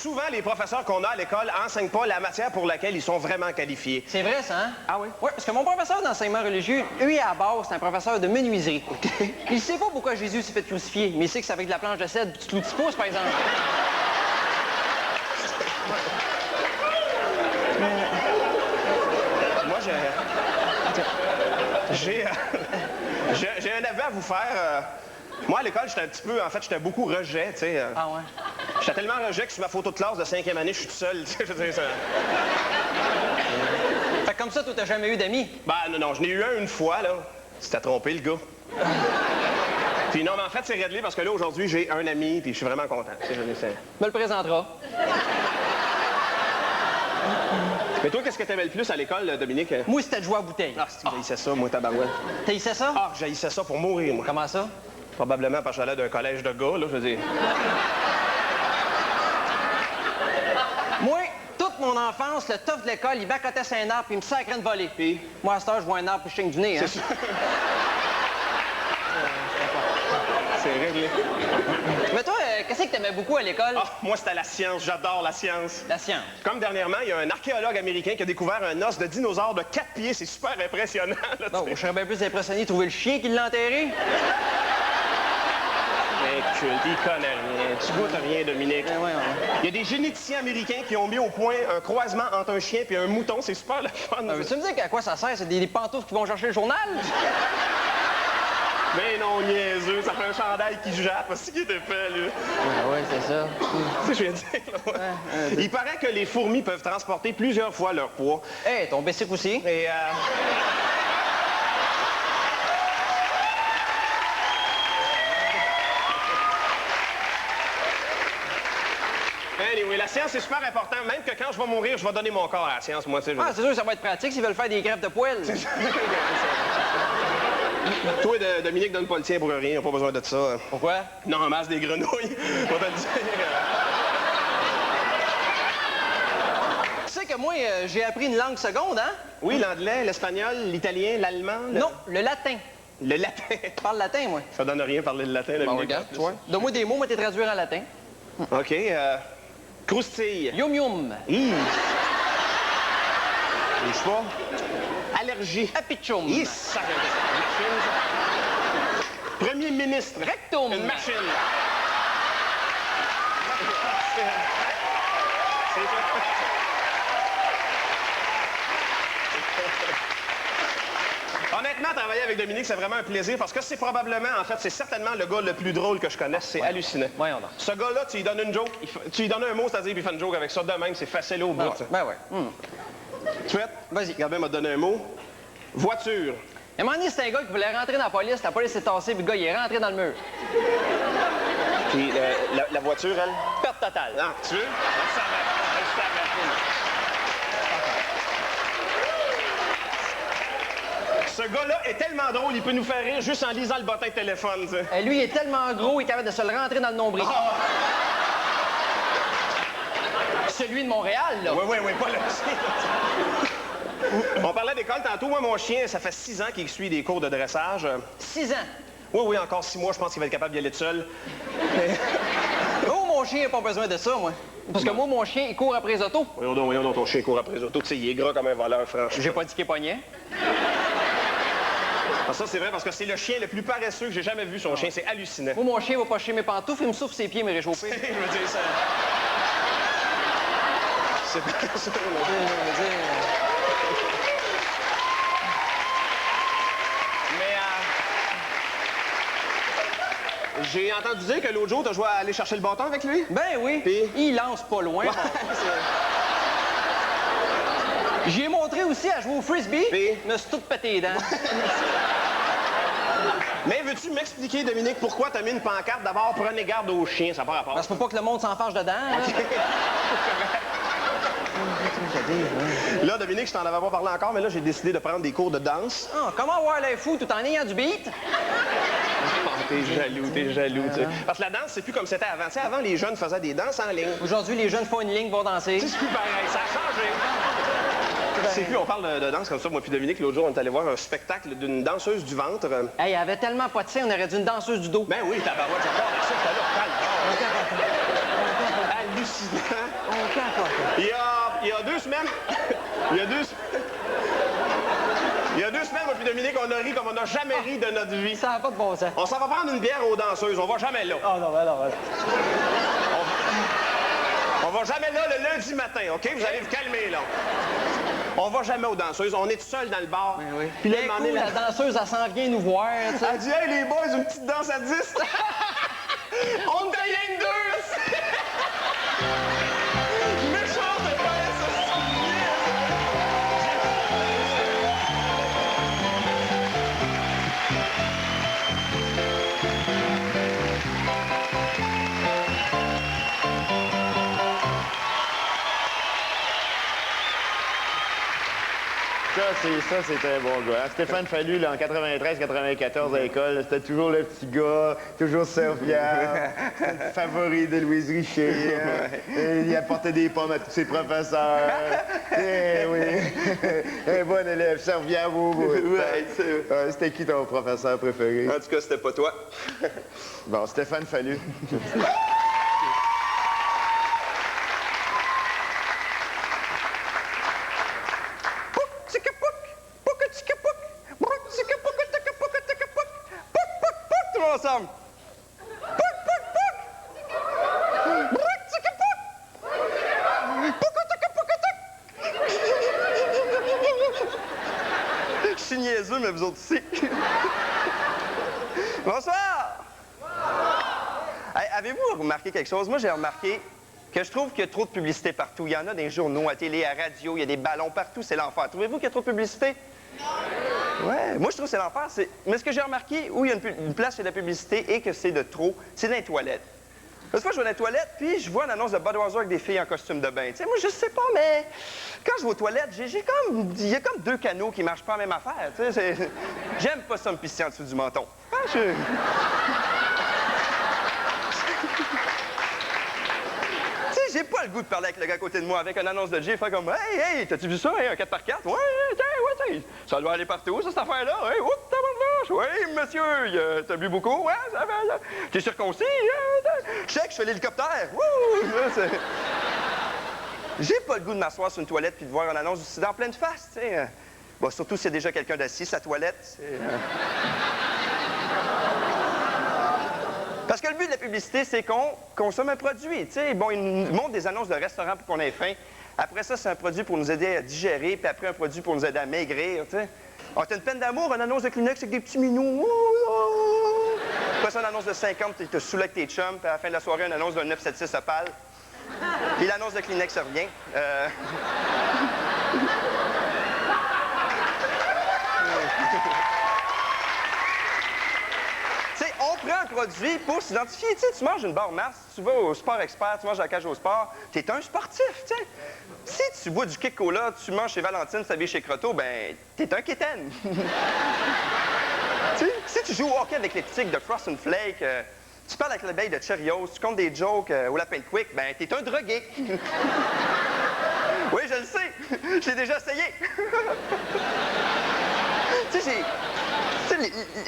souvent, les professeurs qu'on a à l'école enseignent pas la matière pour laquelle ils sont vraiment qualifiés. C'est vrai, ça, hein? Ah oui? Oui, parce que mon professeur d'enseignement religieux, lui, à la base, c'est un professeur de menuiserie. Il sait pas pourquoi Jésus s'est fait crucifier, mais il sait que c'est avec de la planche de cèdre et du clou de 10 pouces, par exemple. Moi, j'ai un aveu à vous faire. Moi, à l'école, j'étais un petit peu... En fait, j'étais beaucoup rejet, tu sais. Ah ouais? J'étais tellement rejet que sur ma photo de classe de 5e année, je suis tout seul, tu sais, je veux dire ça. Fait que comme ça, toi, t'as jamais eu d'amis? Ben non, je n'ai eu un une fois, là. C'était trompé, le gars. Puis non, mais en fait, c'est réglé parce que là, aujourd'hui, j'ai un ami, puis je suis vraiment content. Tu sais, je veux dire, Me le présentera. Mais toi, qu'est-ce que t'aimais le plus à l'école, Dominique? Moi, c'était de jouer à bouteille. Ah, c'est que j'haïssais ça, moi, tabarouette. T'haïssais ça? Ah, j'haïssais ça pour mourir, moi. Comment ça? Probablement parce que j'allais d'un collège de gars, là, je veux dire. Moi, toute mon enfance, le tough de l'école, il bacotait sur un arbre puis il me sacrait une volée. Puis? Moi, à cette heure, je vois un arbre puis je chigne du nez, hein? C'est ça. C'est réglé. Mais toi, qu'est-ce que t'aimais beaucoup à l'école? Ah, moi, c'était la science. J'adore la science. La science. Comme dernièrement, il y a un archéologue américain qui a découvert un os de dinosaure de 4 pieds. C'est super impressionnant, là, Bon, tu je sais. serais bien plus impressionné de trouver le chien qui l'a enterré. Inculte, il connaît rien. Tu goûtes rien, Dominique. Ben ouais. Il y a des généticiens américains qui ont mis au point un croisement entre un chien et un mouton. C'est super le fun. Tu me dis à quoi ça sert? C'est des pantoufles qui vont chercher le journal? Mais non, niaiseux, ça fait un chandail qui jappe. C'est qui était fait, lui? Ouais, c'est ça. Tu sais, je viens de dire, là. Il paraît que les fourmis peuvent transporter plusieurs fois leur poids. Hey, ton bicycle aussi? Et, Anyway, la science, c'est super important. Même que quand je vais mourir, je vais donner mon corps à la science, moi, tu sais. Ah, c'est sûr que ça va être pratique s'ils veulent faire des greffes de poêle. Toi, Dominique, donne pas le tien pour rien. Pas besoin de ça. Pourquoi? Non, en masse des grenouilles. On va te le dire. Tu sais que moi, j'ai appris une langue seconde, hein? Oui, l'anglais, l'espagnol, l'italien, l'allemand. Non, le latin. Le latin. Je parle latin, moi. Ça donne rien parler le latin, Dominique. Bon, regarde, tu vois. Donne-moi des mots, moi, t'es traduire en latin. OK, croustille. Yum yum. Je sais pas. Allergie. Apichum. Yes, ça vient de ça. Machine, ça. Premier ministre. Rectum. Une machine. Honnêtement, travailler avec Dominique, c'est vraiment un plaisir parce que c'est probablement, en fait, c'est certainement le gars le plus drôle que je connaisse. C'est hallucinant. Voyons donc. Ce gars-là, tu lui donnes une joke, tu lui donnes un mot, c'est-à-dire, puis il fait une joke avec ça de même, c'est facile au bout. ça. Ben ouais. Tu es? Vas-y. Gabin m'a donné un mot. Voiture. À un moment donné, c'était un gars qui voulait rentrer dans la police s'est tassé, puis le gars, il est rentré dans le mur. Puis la voiture, elle? Perte totale. Ah, tu veux? Je savais. Ce gars-là est tellement drôle, il peut nous faire rire juste en lisant le bottin de téléphone, tu sais. Et lui, il est tellement gros, il est capable de se le rentrer dans le nombril. Celui de Montréal, là. Oui, pas le chien. On parlait d'école tantôt. Moi, mon chien, ça fait 6 ans qu'il suit des cours de dressage. 6 ans. Oui, encore 6 mois, je pense qu'il va être capable d'y aller tout seul. Oh, mon chien n'a pas besoin de ça, moi. Parce que moi, mon chien, il court après les autos. Voyons donc, ton chien court après les autos. Tu sais, il est gras comme un voleur, franchement. J'ai pas dit qu'il pognait. Ah, ça, c'est vrai, parce que c'est le chien le plus paresseux que j'ai jamais vu, son chien. C'est hallucinant. Moi, mon chien va pas chier mes pantoufles, il me souffle ses pieds, me réchauffer. Je veux dire, ça... C'est pas ça, j'ai entendu dire que l'autre jour, t'as joué à aller chercher le bâton avec lui? Ben oui. Puis? Il lance pas loin. Ouais, J'ai montré aussi à jouer au frisbee. Puis? Je me suis tout pété les dents. Mais veux-tu m'expliquer, Dominique, pourquoi t'as mis une pancarte? D'abord, prenez garde aux chiens, ça n'a pas rapport. Parce que faut pas que le monde s'en fâche dedans. Là. Là, Dominique, je t'en avais pas parlé encore, mais là, j'ai décidé de prendre des cours de danse. Ah, comment avoir l'air fou tout en ayant du beat? Oh, t'es jaloux, tu sais. Parce que la danse, c'est plus comme c'était avant. Tu sais, avant, les jeunes faisaient des danses en ligne. Aujourd'hui, les jeunes font une ligne, vont danser. C'est plus pareil, ça a changé. C'est plus, on parle de danse comme ça. Moi puis Dominique, l'autre jour, on est allé voir un spectacle d'une danseuse du ventre. Hey, il y avait tellement pas de sein, on aurait dû une danseuse du dos. Ben oui, tabarouette, j'adore ça, j'étais là, calme. Hallucinant. 2 semaines... Il y a 2 semaines, moi puis Dominique, on a ri comme on n'a jamais ri de notre vie. Ça n'a pas de bon sens. On s'en va prendre une bière aux danseuses, on va jamais là. Oh non, ben non, ben non. On va jamais là le lundi matin, OK? Vous allez vous calmer, là. On va jamais aux danseuses, on est tout seul dans le bar. Ben oui. Puis là, D'un coup, la danseuse, elle s'en vient nous voir, tu sais. Elle dit, hey, les boys, une petite danse à 10. On te gagne 2. Méchant de faire ça. Ça, c'était un bon gars. Stéphane Fallu, là, en 93-94 à l'école, c'était toujours le petit gars, toujours serviable, favori de Louise Richer. Il apportait des pommes à tous ses professeurs. Oui. Un bon élève, serviable au bout. C'était qui ton professeur préféré? En tout cas, c'était pas toi. Bon, Stéphane Fallu. Ensemble. Je suis niaiseux, mais vous autres aussi. Bonsoir! Hey, avez-vous remarqué quelque chose? Moi, j'ai remarqué que je trouve qu'il y a trop de publicité partout. Il y en a dans les journaux, à télé, à radio, il y a des ballons partout, c'est l'enfer. Trouvez-vous qu'il y a trop de publicité? Ouais, moi je trouve que c'est l'enfer. Mais ce que j'ai remarqué, où il y a une place chez la publicité et que c'est de trop, c'est dans les toilettes. Parce que moi, je vais dans les toilettes, puis je vois une annonce de Budweiser avec des filles en costume de bain. Tu sais, moi, je sais pas, mais quand je vais aux toilettes, il y a comme 2 canaux qui marchent pas en même affaire. Tu sais, j'aime pas ça me pisser en dessous du menton. J'ai pas le goût de parler avec le gars à côté de moi avec une annonce de J, faire comme hey, t'as-tu vu ça, hein, un 4x4? Ouais, ça doit aller partout, ça, cette affaire-là. Hey, oups, tabarnouche! Oui, monsieur, t'as bu beaucoup? Ouais, ça va. T'es circoncis? Check, je fais l'hélicoptère. J'ai pas le goût de m'asseoir sur une toilette puis de voir une annonce du sida en pleine face, tu sais. Bon, surtout s'il y a déjà quelqu'un d'assis, sa toilette, Parce que le but de la publicité, c'est qu'on consomme un produit. Tu sais, bon, ils nous montrent des annonces de restaurants pour qu'on ait faim. Après ça, c'est un produit pour nous aider à digérer, puis après, un produit pour nous aider à maigrir, tu sais. Oh, t'as une peine d'amour, une annonce de Kleenex avec des petits minous. Après ça, une annonce de 50, tu te saoules avec tes chums, puis à la fin de la soirée, une annonce d'un 976 Opal. Puis l'annonce de Kleenex revient. On prend un produit pour s'identifier. Tu sais, tu manges une barre Mars, tu vas au Sport Expert, tu manges à la cage au sport, t'es un sportif, tu sais. Si tu bois du Kick Cola, tu manges chez Valentine, tu t'habilles chez Croteau, ben, t'es un kitten. Si tu joues au hockey avec les petites de Frost and Flake, tu parles avec l'abeille de Cheerios, tu comptes des jokes au lapin de Quick, ben, t'es un drogué. Oui, je le sais. Je l'ai déjà essayé. Tu sais,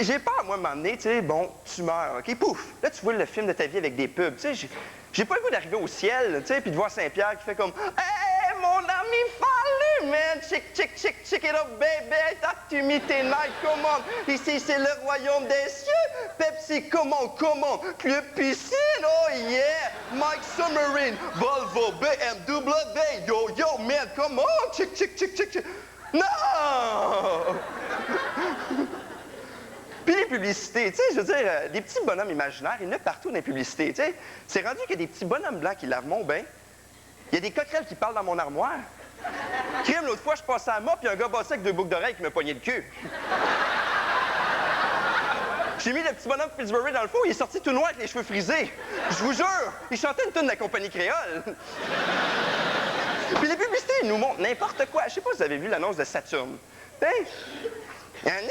j'ai peur, moi, de m'emmener, tu sais, bon, tu meurs, OK, pouf! Là, tu vois le film de ta vie avec des pubs, tu sais, j'ai pas le goût d'arriver au ciel, tu sais, puis de voir Saint-Pierre qui fait comme « Hey, mon ami Fallu, man! Check it up, baby! T'as-tu mis tes nights, comment? Ici, c'est le royaume des cieux! Pepsi, comment? Club piscine, oh yeah! Mike Submarine, Volvo, BMW, yo, man, come on! Check! Non! Puis les publicités, tu sais, je veux dire, des petits bonhommes imaginaires, il y en a partout dans les publicités, tu sais. C'est rendu qu'il y a des petits bonhommes blancs qui lavent mon bain. Il y a des coquerelles qui parlent dans mon armoire. Crime, l'autre fois, je passais à moi, puis un gars bossé avec 2 boucles d'oreilles qui me pognait le cul. J'ai mis le petit bonhomme Pillsbury dans le four, il est sorti tout noir avec les cheveux frisés. Je vous jure, il chantait une tune de la compagnie créole. Puis les publicités, ils nous montrent n'importe quoi. Je sais pas si vous avez vu l'annonce de Saturne. Hein? Là,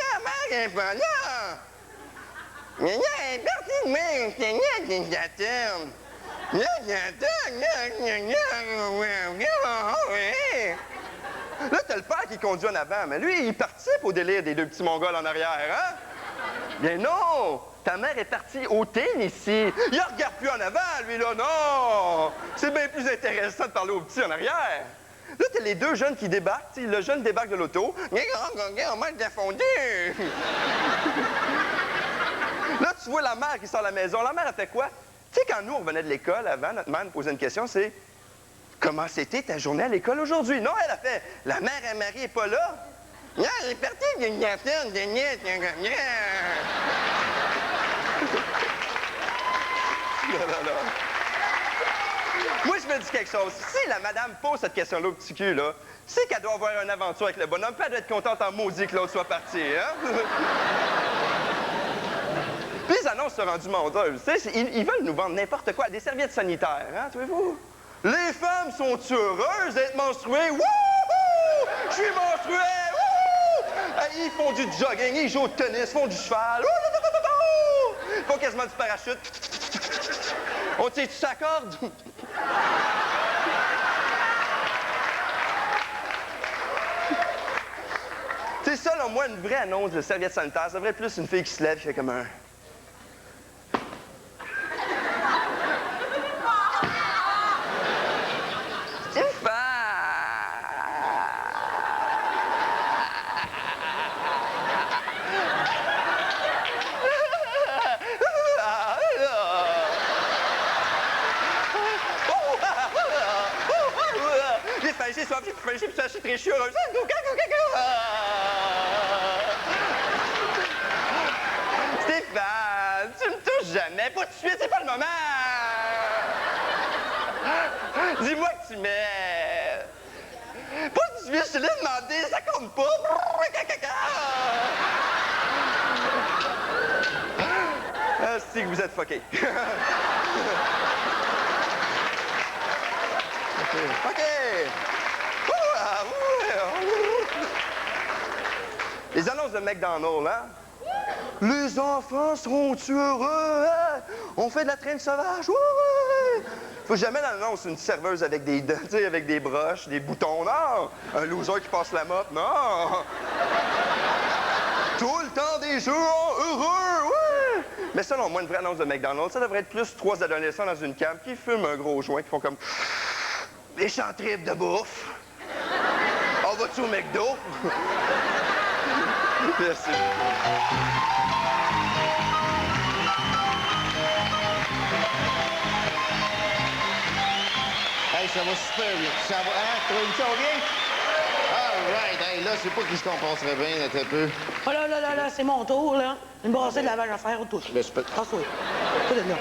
t'as le père qui conduit en avant, mais lui, il participe au délire des 2 petits Mongols en arrière, hein? Bien non! Ta mère est partie au Tennessee. Il regarde plus en avant, lui, là, non! C'est bien plus intéressant de parler aux petits en arrière. Là, t'as les deux jeunes qui débarquent. T'sais, le jeune débarque de l'auto. On mange de la fondue. Là, tu vois la mère qui sort de la maison. La mère, elle fait quoi? Tu sais, quand nous, on revenait de l'école avant, notre mère nous posait une question, c'est « Comment c'était ta journée à l'école aujourd'hui? » Non, elle a fait « La mère à Marie est pas là. » Non, elle est partie d'une personne de niette. Non. Moi, je me dis quelque chose. Si la madame pose cette question-là au petit cul, là, c'est qu'elle doit avoir une aventure avec le bonhomme, puis elle doit être contente en maudit que l'autre soit parti, hein? Puis les annonces sont rendues menteuses. Ils veulent nous vendre n'importe quoi. Des serviettes sanitaires, hein, trouvez-vous? Les femmes sont heureuses d'être menstruées. Wouhou! Je suis menstruée! Wouhou! Ils font du jogging, ils jouent au tennis, font du cheval. Ils font quasiment du parachute. On tire-tu sa corde? C'est ça, là, moi, une vraie annonce de serviette sanitaire. Ça devrait être plus une fille qui se lève et fait comme un... J'ai soif, j'ai faim, j'ai je suis très heureuse. Stéphane, tu me touches jamais. Pas tout de suite, c'est pas le moment. Dis-moi que tu m'aimes. Pas tout de suite, je te l'ai demandé, ça compte pas. C'est que vous êtes fuckés. OK. Les annonces de McDonald's, hein? Les enfants seront-tu heureux? Hein? On fait de la traîne sauvage? Ouais! Faut jamais dans l'annonce une serveuse avec des dents, tu sais, avec des broches, des boutons, non! Un loser qui passe la motte, non! Tout le temps des jours heureux, ouais! Mais selon moi, une vraie annonce de McDonald's, ça devrait être plus 3 adolescents dans une cave qui fument un gros joint, qui font comme... Méchant trip de bouffe. On va-tu au McDo? Merci. Hey, ça va super bien. Ça va, hein? Trouvez-vous ça bien? All right. Hey, là, je sais pas qui se compenserait bien, là, un peu. Oh là, c'est mon tour, là. Une brassée de lavage à faire, tout. Mais je peux... Passe-toi. Tout de là.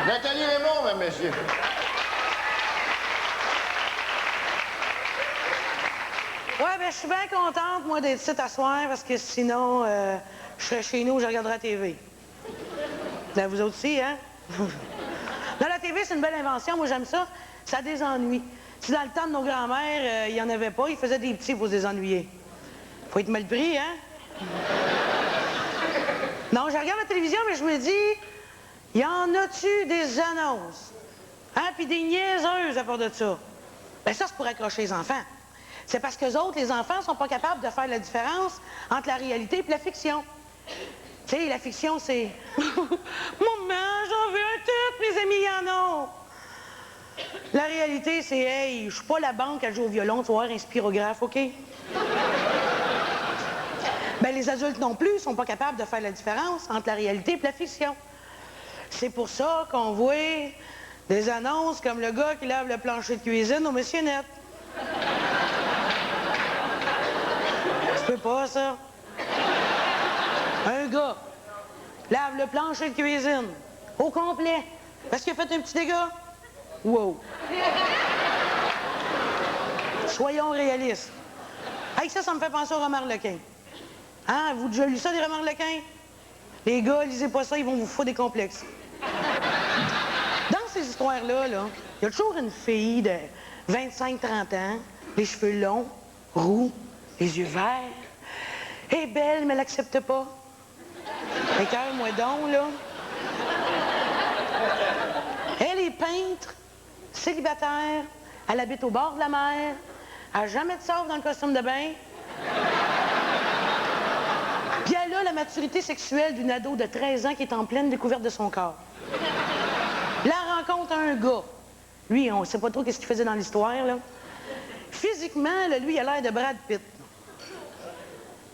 Nathalie Raymond, mesdames, messieurs. Ouais, ben je suis bien contente, moi, d'être ici à soir, parce que sinon, je serais chez nous, je regarderais la TV. Là, vous autres aussi, hein? Là, la TV, c'est une belle invention, moi, j'aime ça. Ça désennuie. Si dans le temps de nos grands-mères, il n'y en avait pas, ils faisaient des petits pour se désennuyer. Faut être mal pris, hein? Non, je regarde la télévision, mais je me dis, y en a-tu des annonces? Hein? Puis des niaiseuses à part de ça. Ben ça, c'est pour accrocher les enfants. C'est parce qu'eux autres, les enfants, sont pas capables de faire la différence entre la réalité et la fiction. Tu sais, la fiction, c'est... Maman, j'en veux un tout, mes amis, y en ont. La réalité, c'est, hey, je suis pas la banque à jouer au violon, tu vas voir un spirographe, OK? Ben, les adultes non plus sont pas capables de faire la différence entre la réalité et la fiction. C'est pour ça qu'on voit des annonces comme le gars qui lave le plancher de cuisine au Monsieur Net. Tu peux pas, ça? Un gars lave le plancher de cuisine au complet parce qu'il a fait un petit dégât. Wow! Soyons réalistes. Hey, ça me fait penser au roman Harlequin. Hein? Vous déjà lu ça, des romans Harlequin? Les gars, lisez pas ça, ils vont vous foutre des complexes. Dans ces histoires-là, il y a toujours une fille de 25-30 ans, les cheveux longs, roux, les yeux verts. Elle est belle, mais elle l'accepte pas. Écoeure-moi donc, là. Elle est peintre, célibataire, elle habite au bord de la mer, elle n'a jamais de sauve dans le costume de bain. Puis elle a la maturité sexuelle d'une ado de 13 ans qui est en pleine découverte de son corps. Là, elle rencontre un gars. Lui, on ne sait pas trop qu'est-ce qu'il faisait dans l'histoire, là. Physiquement, là, lui, il a l'air de Brad Pitt.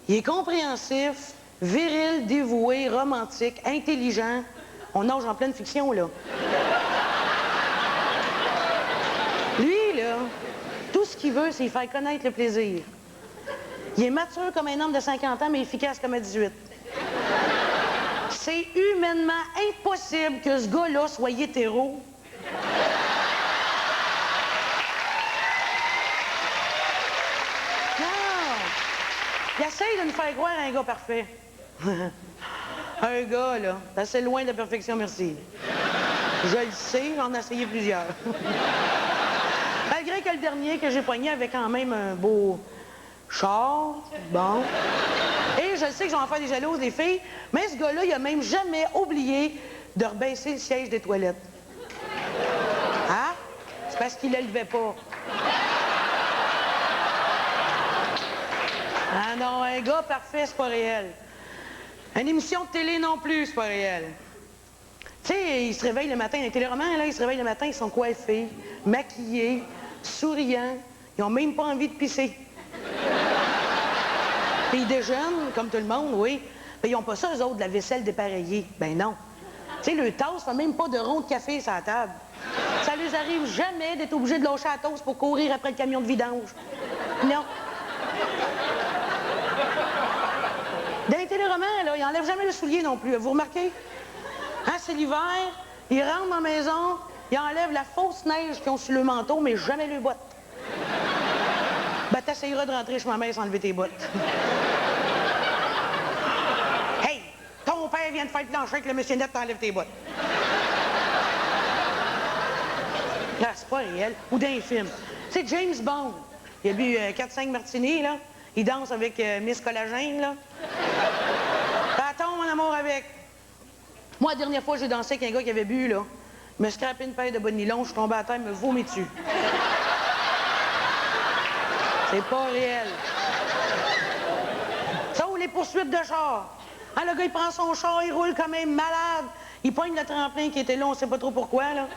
Il est compréhensif, viril, dévoué, romantique, intelligent. On nage en pleine fiction, là. Lui, là, tout ce qu'il veut, c'est faire connaître le plaisir. Il est mature comme un homme de 50 ans, mais efficace comme à 18. C'est humainement impossible que ce gars-là soit hétéro. Il essaye de nous faire croire un gars parfait. Un gars, là, c'est assez loin de la perfection, merci. Je le sais, j'en ai essayé plusieurs. Malgré que le dernier que j'ai poigné avait quand même un beau char, bon. Et je sais que j'en vais en faire des jalouses, des filles, mais ce gars-là, il a même jamais oublié de rebaisser le siège des toilettes. Hein? C'est parce qu'il ne le levait pas. Ah non, un gars parfait, c'est pas réel. Une émission de télé non plus, c'est pas réel. Tu sais, ils se réveillent le matin, les téléromans, là, ils se réveillent le matin, ils sont coiffés, maquillés, souriants. Ils ont même pas envie de pisser. Puis ils déjeunent, comme tout le monde, oui. Mais ils ont pas ça, eux autres, de la vaisselle dépareillée. Ben non. Tu sais, le tasse fait même pas de rond de café sur la table. Ça leur arrive jamais d'être obligés de lâcher la toast pour courir après le camion de vidange. Non. Dans les téléromans, là, ils n'enlèvent jamais le soulier non plus. Vous remarquez? Hein, c'est l'hiver, ils rentrent dans la maison, ils enlèvent la fausse neige qu'ils ont sur le manteau, mais jamais les bottes. Ben, t'essayeras de rentrer chez ma mère sans enlever tes bottes. Hey, ton père vient de faire le plancher avec le monsieur net, t'enlèves tes bottes. Là, c'est pas réel. Ou dans les films. C'est James Bond. Il a bu 4-5 martinis, là. Il danse avec Miss Collagène, là. Attends, mon amour, avec. Moi, la dernière fois, j'ai dansé avec un gars qui avait bu, là. Il m'a scrapé une paire de bas de nylon, je suis tombé à terre, il me vomi dessus. C'est pas réel. Ça ou les poursuites de char. Hein, le gars, il prend son char, il roule quand même malade. Il poigne le tremplin qui était là, on sait pas trop pourquoi, là.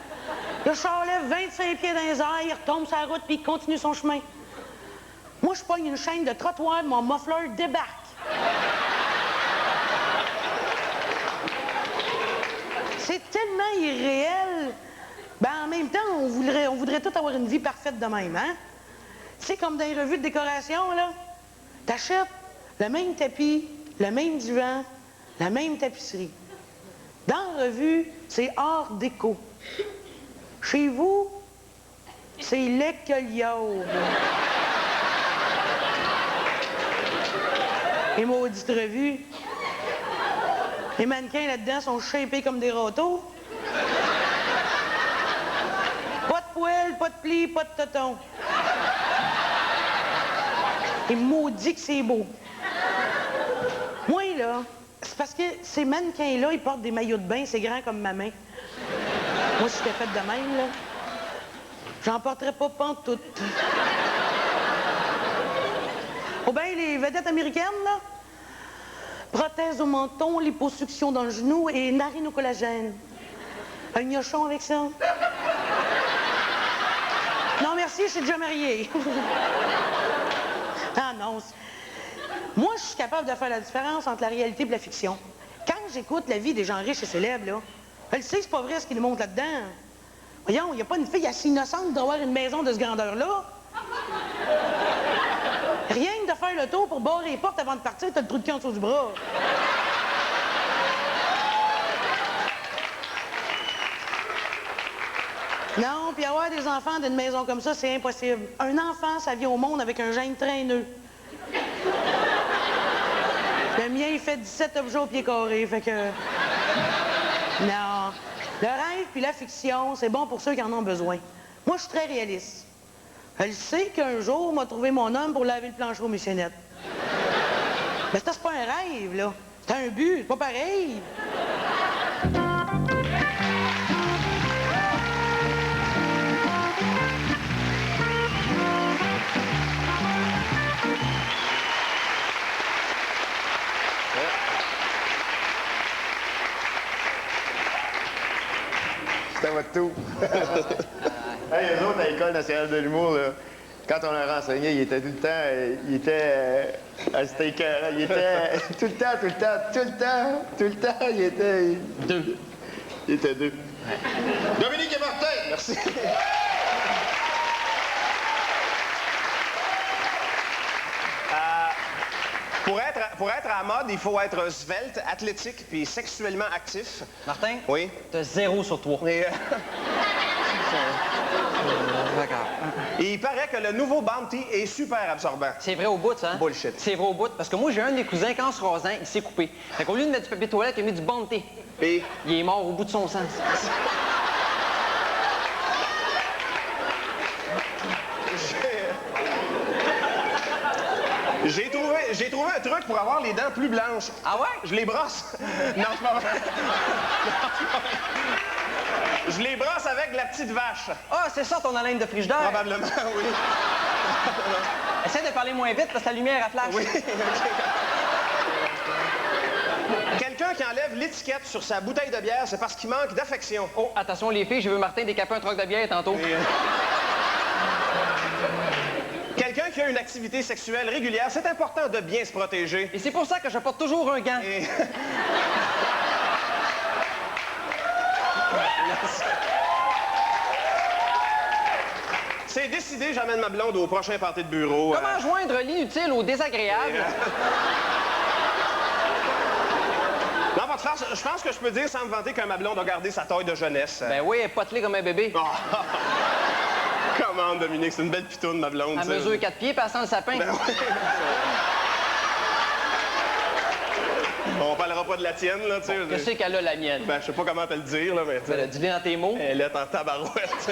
Le char lève 25 pieds dans les airs, il retombe sur la route, puis il continue son chemin. Moi, je pogne une chaîne de trottoir, mon muffler débarque. C'est tellement irréel. Ben, en même temps, on voudrait tous avoir une vie parfaite de même, hein? C'est comme dans les revues de décoration, là. T'achètes le même tapis, le même divan, la même tapisserie. Dans la revue, c'est art déco. Chez vous, c'est l'écoliole. Les maudites revues. Les mannequins là-dedans sont shapés comme des râteaux. Pas de poêle, pas de plis, pas de toton. Et maudit que c'est beau. Moi, là, c'est parce que ces mannequins-là, ils portent des maillots de bain, c'est grand comme ma main. Moi, si j'étais faite de même, là, j'en porterais pas pantoute. Oh ben, les vedettes américaines, là, prothèse au menton, liposuction dans le genou et narine au collagène. Un gnochon avec ça? Non, merci, je suis déjà mariée. Ah non. Moi, je suis capable de faire la différence entre la réalité et la fiction. Quand j'écoute la vie des gens riches et célèbres, là, elle sait, c'est pas vrai ce qu'ils nous montrent là-dedans. Voyons, il n'y a pas une fille assez innocente d'avoir une maison de ce grandeur-là. Rien que de faire le tour pour barrer les portes avant de partir, t'as le trou de cul en dessous du bras. Non, puis avoir des enfants d'une maison comme ça, c'est impossible. Un enfant, ça vient au monde avec un gène traîneux. Le mien, il fait 17 objets au pied carré, fait que... Non. Le rêve puis la fiction, c'est bon pour ceux qui en ont besoin. Moi, je suis très réaliste. Elle sait qu'un jour, m'a trouvé mon homme pour laver le plancher aux missionnettes. Mais ça, c'est pas un rêve, là. C'est un but, c'est pas pareil. C'était votre tout. Hey, eux autres, à l'École nationale de l'humour, là, Quand on l'a renseigné, il était tout le temps... il était... c'était écœurant. Il était... tout le temps, il était... 2. Il était 2. Dominique et Martin! Merci. Pour être à la mode, il faut être svelte, athlétique puis sexuellement actif. Martin? Oui? T'as 0 sur 3. Et, D'accord. il paraît que le nouveau Bounty est super absorbant. C'est vrai au bout, ça? Hein? Bullshit. C'est vrai au bout, parce que moi, j'ai un de mes cousins, quand en se rasant, il s'est coupé. Fait qu'au lieu de mettre du papier toilette, il a mis du Bounty. Et Il est mort au bout de son sens. j'ai trouvé un truc pour avoir les dents plus blanches. Ah ouais? Je les brosse. Non, c'est pas vrai. Je les brosse avec la petite vache. Ah, c'est ça ton haleine de frigidaire? Probablement, oui. Essaie de parler moins vite parce que la lumière a flash. Oui. Quelqu'un qui enlève l'étiquette sur sa bouteille de bière, c'est parce qu'il manque d'affection. Oh, attention les filles, j'ai vu Martin décaper un troc de bière tantôt. Quelqu'un qui a une activité sexuelle régulière, c'est important de bien se protéger. Et c'est pour ça que je porte toujours un gant. Et... C'est décidé, j'amène ma blonde au prochain party de bureau. Comment joindre l'inutile au désagréable? Non, pas de farce, je pense que je peux dire sans me vanter que ma blonde a gardé sa taille de jeunesse. Ben oui, elle est potelée comme un bébé. Oh. Comment, Dominique, c'est une belle pitoune, ma blonde. Elle mesure 4 pieds, passant le sapin. Ben oui. On parlera pas de la tienne, là, tu sais. Qu'est-ce qu'elle a, la mienne? Ben, je sais pas comment te le dire, là, mais... Ben, dis-le dans tes mots. Elle est en tabarouette.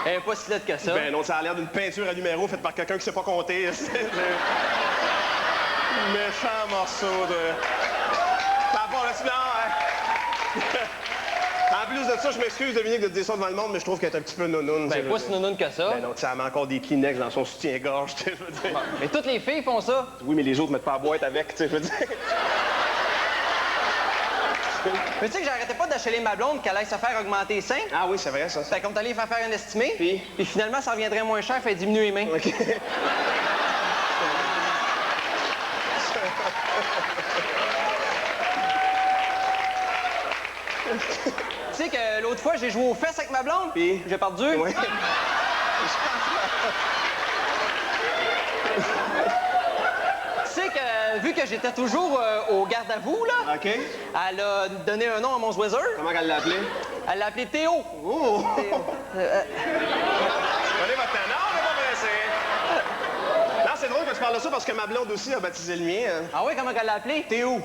Elle est pas si laide que ça. Ben non, ça a l'air d'une peinture à numéro faite par quelqu'un qui sait pas compter. Méchant morceau de... T'as pas le silence, hein? En plus de ça, je m'excuse, Dominique, de te dire ça devant le monde, mais je trouve qu'elle est un petit peu nounoune. Ben, pas si nounoune que ça. Ben non, tu sais, elle met encore des Kleenex dans son soutien-gorge, tu sais, je veux dire. Bon, mais toutes les filles font ça. Oui, mais les autres mettent pas la boîte avec, tu sais, je veux dire. Mais tu sais que j'arrêtais pas d'acheter ma blonde qu'elle aille se faire augmenter les seins. Ah oui, c'est vrai, ça. Fait comme t'allais faire un estimé. Puis? Puis finalement, ça reviendrait moins cher, fait diminuer les mains. OK. Tu sais que l'autre fois, j'ai joué aux fesses avec ma blonde. Puis? J'ai perdu. Oui. Tu sais que, vu que j'étais toujours au garde à vous, là, OK. elle a donné un nom à mon oiseau. Comment elle l'a appelé? Elle l'a appelé Théo. Oh! Théo. Prenez votre temps. Non, on n'est pas pressé. Non, c'est drôle que tu parles de ça parce que ma blonde aussi a baptisé le mien. Hein. Ah oui, comment elle l'a appelé? Théo.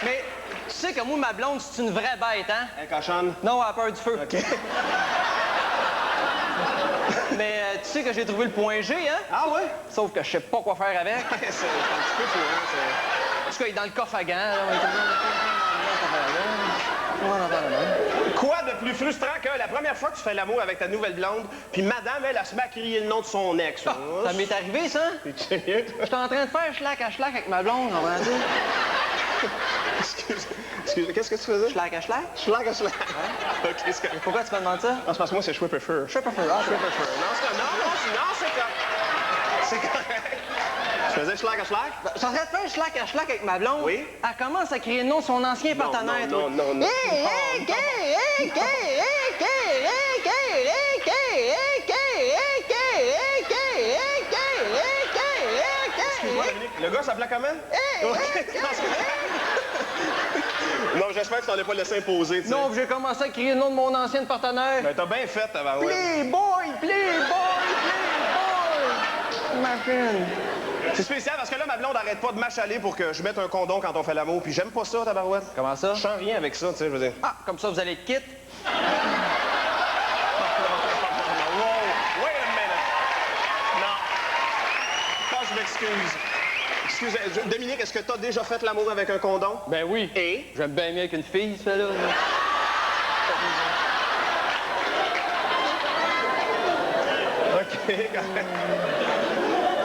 Mais tu sais que moi, ma blonde, c'est une vraie bête, hein? Elle cochonne. Non, elle a peur du feu. OK. Mais tu sais que j'ai trouvé le point G, hein? Ah ouais? Sauf que je sais pas quoi faire avec. C'est un petit peu fou, hein? En tout cas, il est dans le coffre à gants. Là, Quoi de plus frustrant que la première fois que tu fais l'amour avec ta nouvelle blonde, puis madame, elle se met à crier le nom de son ex. Ah, ça m'est arrivé, ça? T'es sérieux? J'étais en train de faire schlack à schlack avec ma blonde, on va dire. Excuse, qu'est-ce que tu faisais? Schlack à schlack? Schlag à schlag. OK, c'est correct. Pourquoi tu me demandes ça? Non, c'est parce que moi, c'est Schwipperfer. Schwipperfer, ah, Schwipperfer. Non, c'est correct. C'est correct. Tu faisais schlag à schlag? Je suis en train de faire schlack à schlack avec ma blonde. Oui? Elle commence à crier le nom de son ancien partenaire. Non, non, non. Excuse-moi, Dominique. Le gars s'appelait comment? OK. Non, j'espère que tu t'en as pas laissé imposer, tu sais. Non, j'ai commencé à crier le nom de mon ancien partenaire. Ben, t'as bien fait, tabarouette. Playboy, Playboy, Playboy! Ma fille. C'est spécial parce que là, ma blonde arrête pas de m'achaler pour que je mette un condom quand on fait l'amour, puis j'aime pas ça, tabarouette. Comment ça? Je sens rien avec ça, tu sais, je veux dire. Ah, comme ça, vous allez être quitte. Wow, wait a minute. Non. Ça, je m'excuse. Excusez, Dominique, est-ce que t'as déjà fait l'amour avec un condom? Ben oui. Et? J'aime bien mieux avec une fille, ça, là. OK, correct.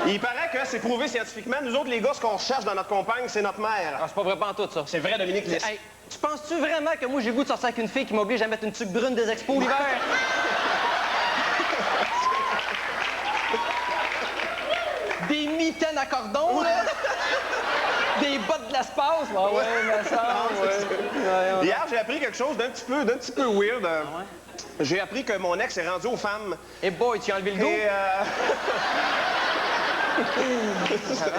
Il paraît que c'est prouvé scientifiquement. Nous autres, les gars, ce qu'on cherche dans notre compagne, c'est notre mère. Ah, c'est pas vrai pas en tout, ça. C'est vrai, Dominique Lys. Hey, tu penses-tu vraiment que moi, j'ai le goût de sortir avec une fille qui m'oblige à mettre une tuque brune des expos l'hiver? Des mitaines à cordon, là? Des bottes de l'espace? Ah ouais, mais ça, ouais. Hier, j'ai appris quelque chose d'un petit peu weird. J'ai appris que mon ex est rendu aux femmes. Et boy, tu as enlevé le goût? Et Ça va, ça?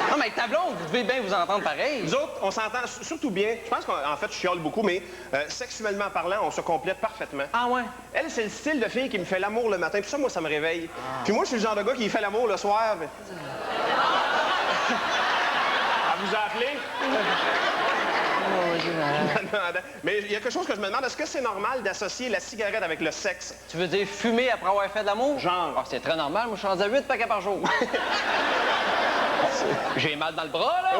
Non, mais avec ta blonde, vous devez bien vous entendre pareil. nous autres, on s'entend surtout bien. Je pense qu'en fait, je chiale beaucoup, mais sexuellement parlant, on se complète parfaitement. Ah ouais? Elle, c'est le style de fille qui me fait l'amour le matin. Puis ça, moi, ça me réveille. Puis moi, je suis le genre de gars qui fait l'amour le soir. Elle vous a appelé? Mais il y a quelque chose que je me demande. Est-ce que c'est normal d'associer la cigarette avec le sexe? Tu veux dire fumer après avoir fait de l'amour? Genre. Ah, c'est très normal. Moi, je suis rendu à 8 paquets par jour. J'ai mal dans le bras, là.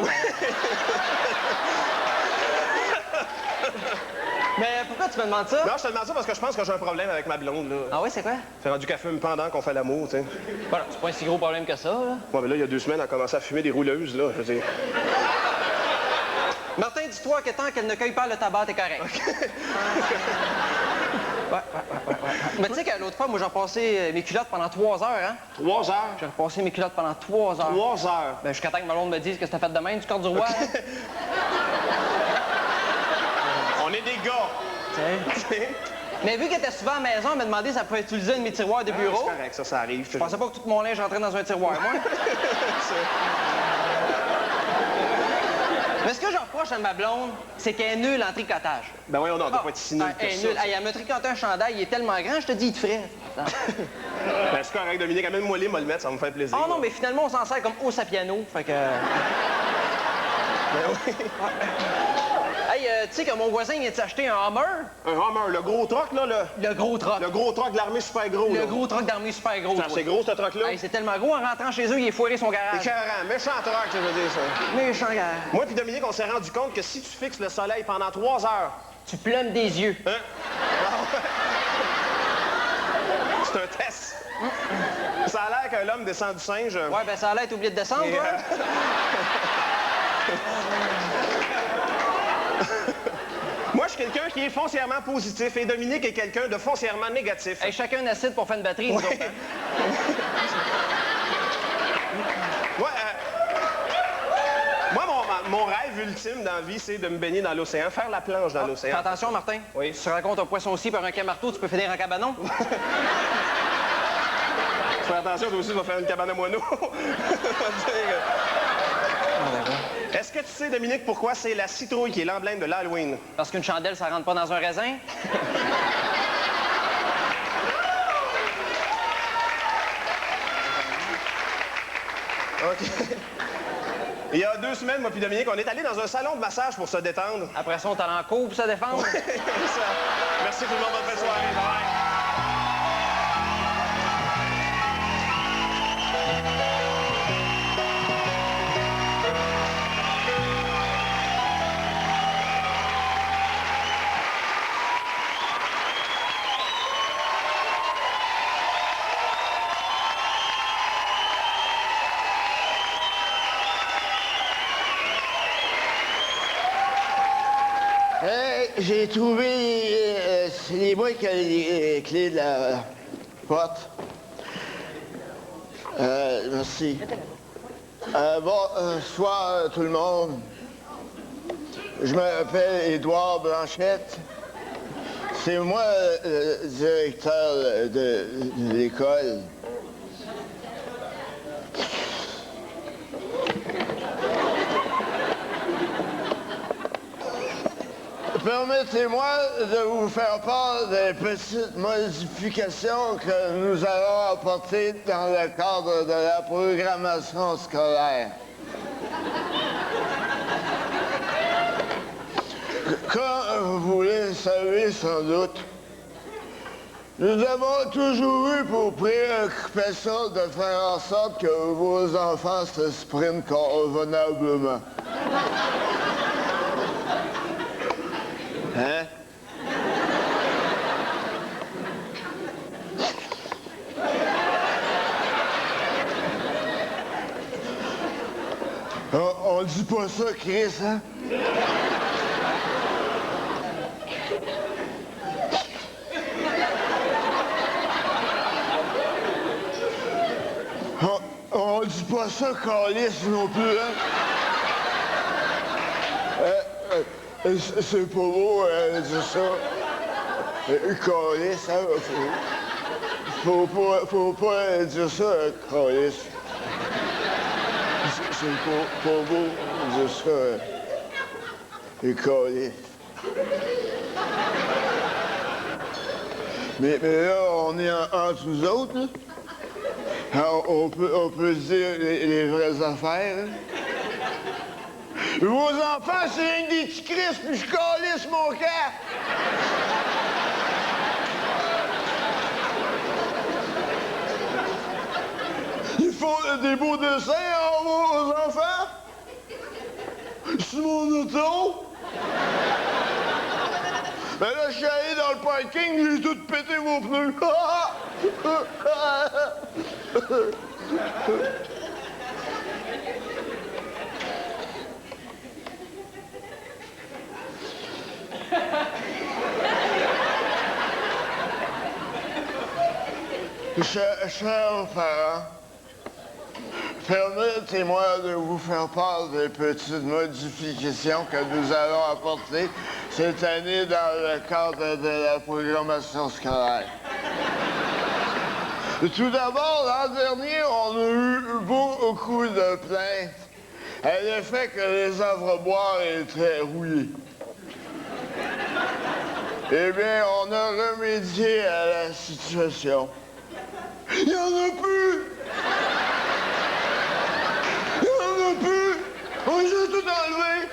Mais pourquoi tu me demandes ça? Non, je te demande ça parce que je pense que j'ai un problème avec ma blonde, là. Ah oui, c'est quoi? C'est rendu qu'elle fume pendant qu'on fait l'amour, tu sais. Voilà, c'est pas un si gros problème que ça, là. Ouais, mais là, il y a 2 semaines, elle a commencé à fumer des rouleuses, là. Je veux dire. Martin, dis-toi que tant qu'elle ne cueille pas le tabac, t'es correct. Ouais. Mais tu sais que l'autre fois, moi, j'ai repassé mes culottes pendant 3 heures, hein? 3 heures? J'ai repassé mes culottes pendant 3 heures. 3 heures? Ben, jusqu'à temps que ma blonde me dise que c'était fait de même, du corps du roi. Hein? On est des gars. T'sais. Mais vu qu'elle était souvent à la maison, elle m'a demandé si elle pouvait utiliser un de mes tiroirs de bureau. C'est correct, ça arrive. Je pensais pas que tout mon linge rentrait dans un tiroir, moi. Mais ce que je reproche à ma blonde, c'est qu'elle est nulle en tricotage. Ben oui, on doit pas être si nul que Elle est ça. nulle. Hey, elle m'a tricoté un chandail, il est tellement grand, je te dis, il te ferait. Ben c'est correct, Dominique. Amène-moi les, moi le mettre, ça va me faire plaisir. Oh non, mais finalement, on s'en sert comme hausse à piano, fait que... Ben oui. Hey, tu sais que mon voisin vient de s'acheter un Hummer? Un Hummer, le gros truck, là, Le gros truck. le gros truck de l'armée super gros, là. Le gros truck d'armée super gros. C'est gros, ce truck-là? Hey, c'est tellement gros, en rentrant chez eux, il est foiré son garage. Écœurant, méchant truck, je veux dire ça. Méchant garage. Moi puis Dominique, on s'est rendu compte que si tu fixes le soleil pendant 3 heures... Tu plumes des yeux. Hein? C'est un test. Ça a l'air que l'homme descend du singe. Ouais, ben ça a l'air d'être oublié de descendre, Et, toi. Moi, je suis quelqu'un qui est foncièrement positif et Dominique est quelqu'un de foncièrement négatif. Hey, chacun un acide pour faire une batterie, nous autres, hein? Moi, mon rêve ultime dans la vie, c'est de me baigner dans l'océan, faire la planche dans Fais l'océan. attention, Martin. Oui. Si tu racontes un poisson aussi par un quai-marteau, tu peux finir en cabanon. Fais attention, toi aussi, tu vas faire une cabane à moineaux. Est-ce que tu sais, Dominique, pourquoi c'est la citrouille qui est l'emblème de l'Halloween? Parce qu'une chandelle, ça rentre pas dans un raisin. OK. Il y a 2 semaines, moi puis Dominique, on est allés dans un salon de massage pour se détendre. Après ça, on t'allait en cours pour se défendre. Merci tout le monde, bonne soirée. Bye. J'ai trouvé... c'est moi qui ai les clés de la porte. Merci. Bonsoir tout le monde. Je m'appelle Édouard Blanchette. C'est moi le directeur de l'école. Permettez-moi de vous faire part des petites modifications que nous allons apporter dans le cadre de la programmation scolaire. Comme vous le savez sans doute, nous avons toujours eu pour préoccupation de faire en sorte que vos enfants s'expriment convenablement. Hein? dit pas ça, Chris, hein? On dit pas ça, calice, non plus, hein? C'est pas beau, dire ça. Calice, hein? Faut pas dire ça, calice. C'est pas beau de dire ça, calice. Mais là, on est entre nous autres, là. Alors, on peut se dire les vraies affaires, hein? Vos enfants, c'est une des petits Christ, puis je calisse mon camp! Ils font des beaux dessins en aux enfants? Sur mon auto? Ben là, je suis allé dans le parking, j'ai tout pété vos pneus. Chers parents, permettez-moi de vous faire part des petites modifications que nous allons apporter cette année dans le cadre de la programmation scolaire. Tout d'abord, l'an dernier, on a eu beaucoup de plaintes à l'effet que les ouvre-boires étaient rouillés. Eh bien, on a remédié à la situation. Il n'y en a plus! Il n'y en a plus! On les a tout enlevés!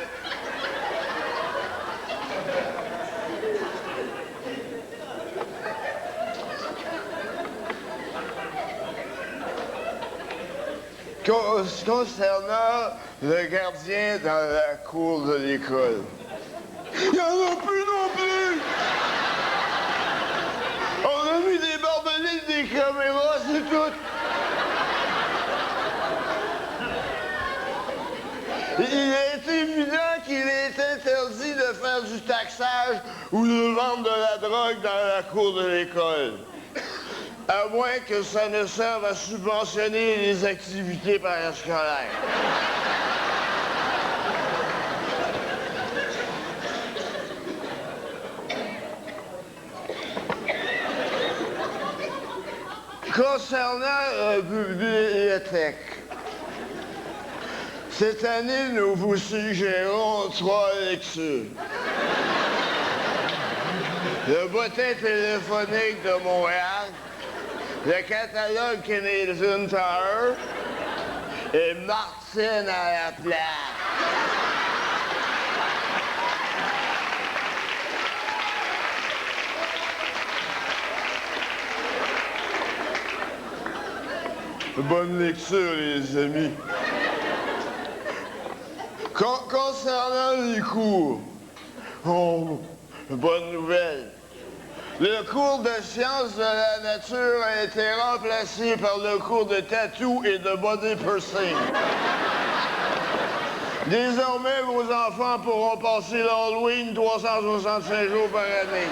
Concernant le gardien dans la cour de l'école, il n'y en a plus non plus! On a mis des barbelés, des caméras, c'est tout! Il est évident qu'il est interdit de faire du taxage ou de vendre de la drogue dans la cour de l'école. À moins que ça ne serve à subventionner les activités parascolaires. Concernant la bibliothèque, cette année, nous vous suggérons 3 lectures. Le bottin téléphonique de Montréal, le catalogue Canadian Tower et Martine à la plage. Bonne lecture, les amis. Concernant les cours, bonne nouvelle. Le cours de sciences de la nature a été remplacé par le cours de tattoo et de body piercing. Désormais, vos enfants pourront passer l'Halloween 365 jours par année.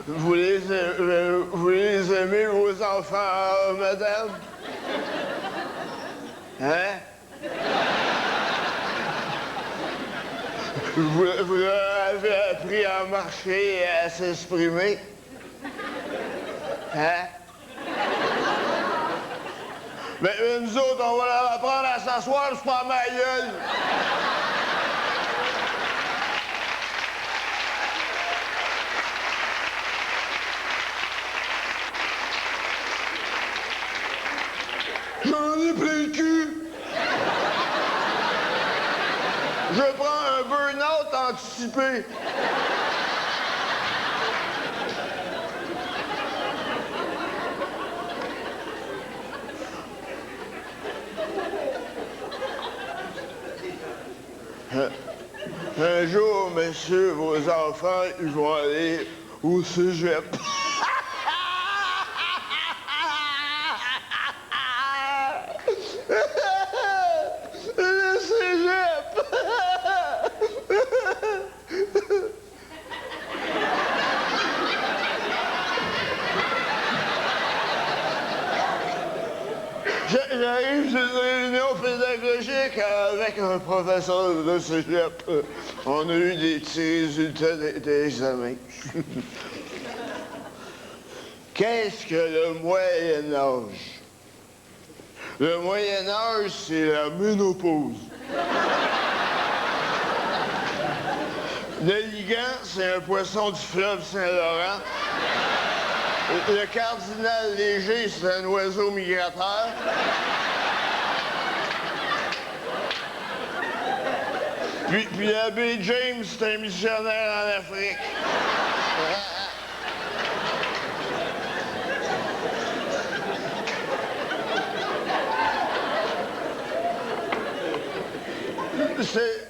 Vous les aimez, vos enfants, madame? Hein? Vous leur avez appris à marcher et à s'exprimer? Hein? Mais nous autres, on va leur apprendre à s'asseoir, c'est pas ma gueule! J'en ai plein le cul! Je prends un burn-out anticipé! Un jour, monsieur, vos enfants, ils vont aller au cégep. Le cégep! J'arrive sur une réunion pédagogique avec un professeur de cégep. On a eu des petits résultats d'examen. Qu'est-ce que le Moyen Âge? Le Moyen Âge, c'est la ménopause. Le ligand, c'est un poisson du fleuve Saint-Laurent. Le cardinal léger, c'est un oiseau migrateur. Puis l'abbé James, c'est un missionnaire en Afrique.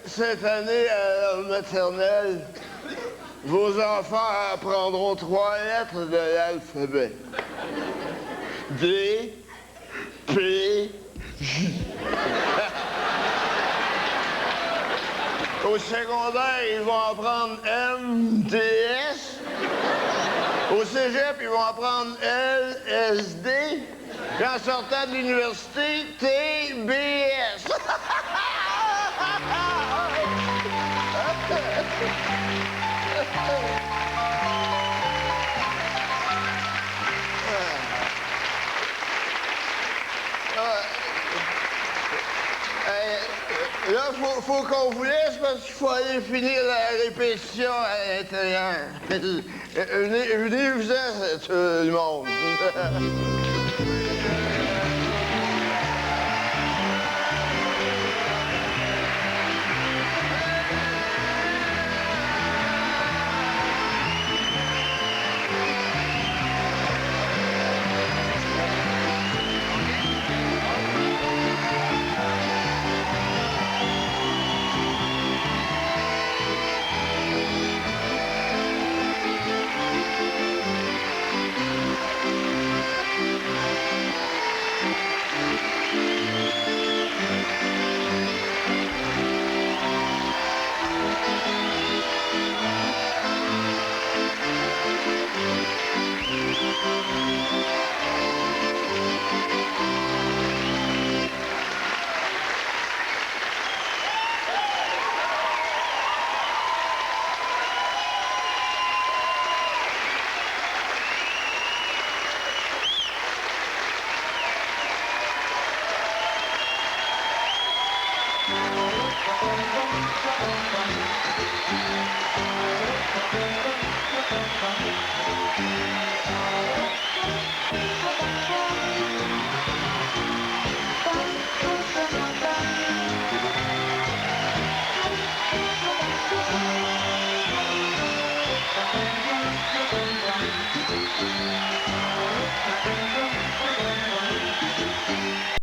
Cette année, à la maternelle, vos enfants apprendront 3 lettres de l'alphabet. D, P, J. Au secondaire, ils vont apprendre M, D, S. Au cégep, ils vont apprendre L, S, D. Puis en sortant de l'université, T, B, S. Là, faut qu'on vous laisse parce qu'il faut aller finir la répétition à l'intérieur. Venez-vous-en, tout le monde.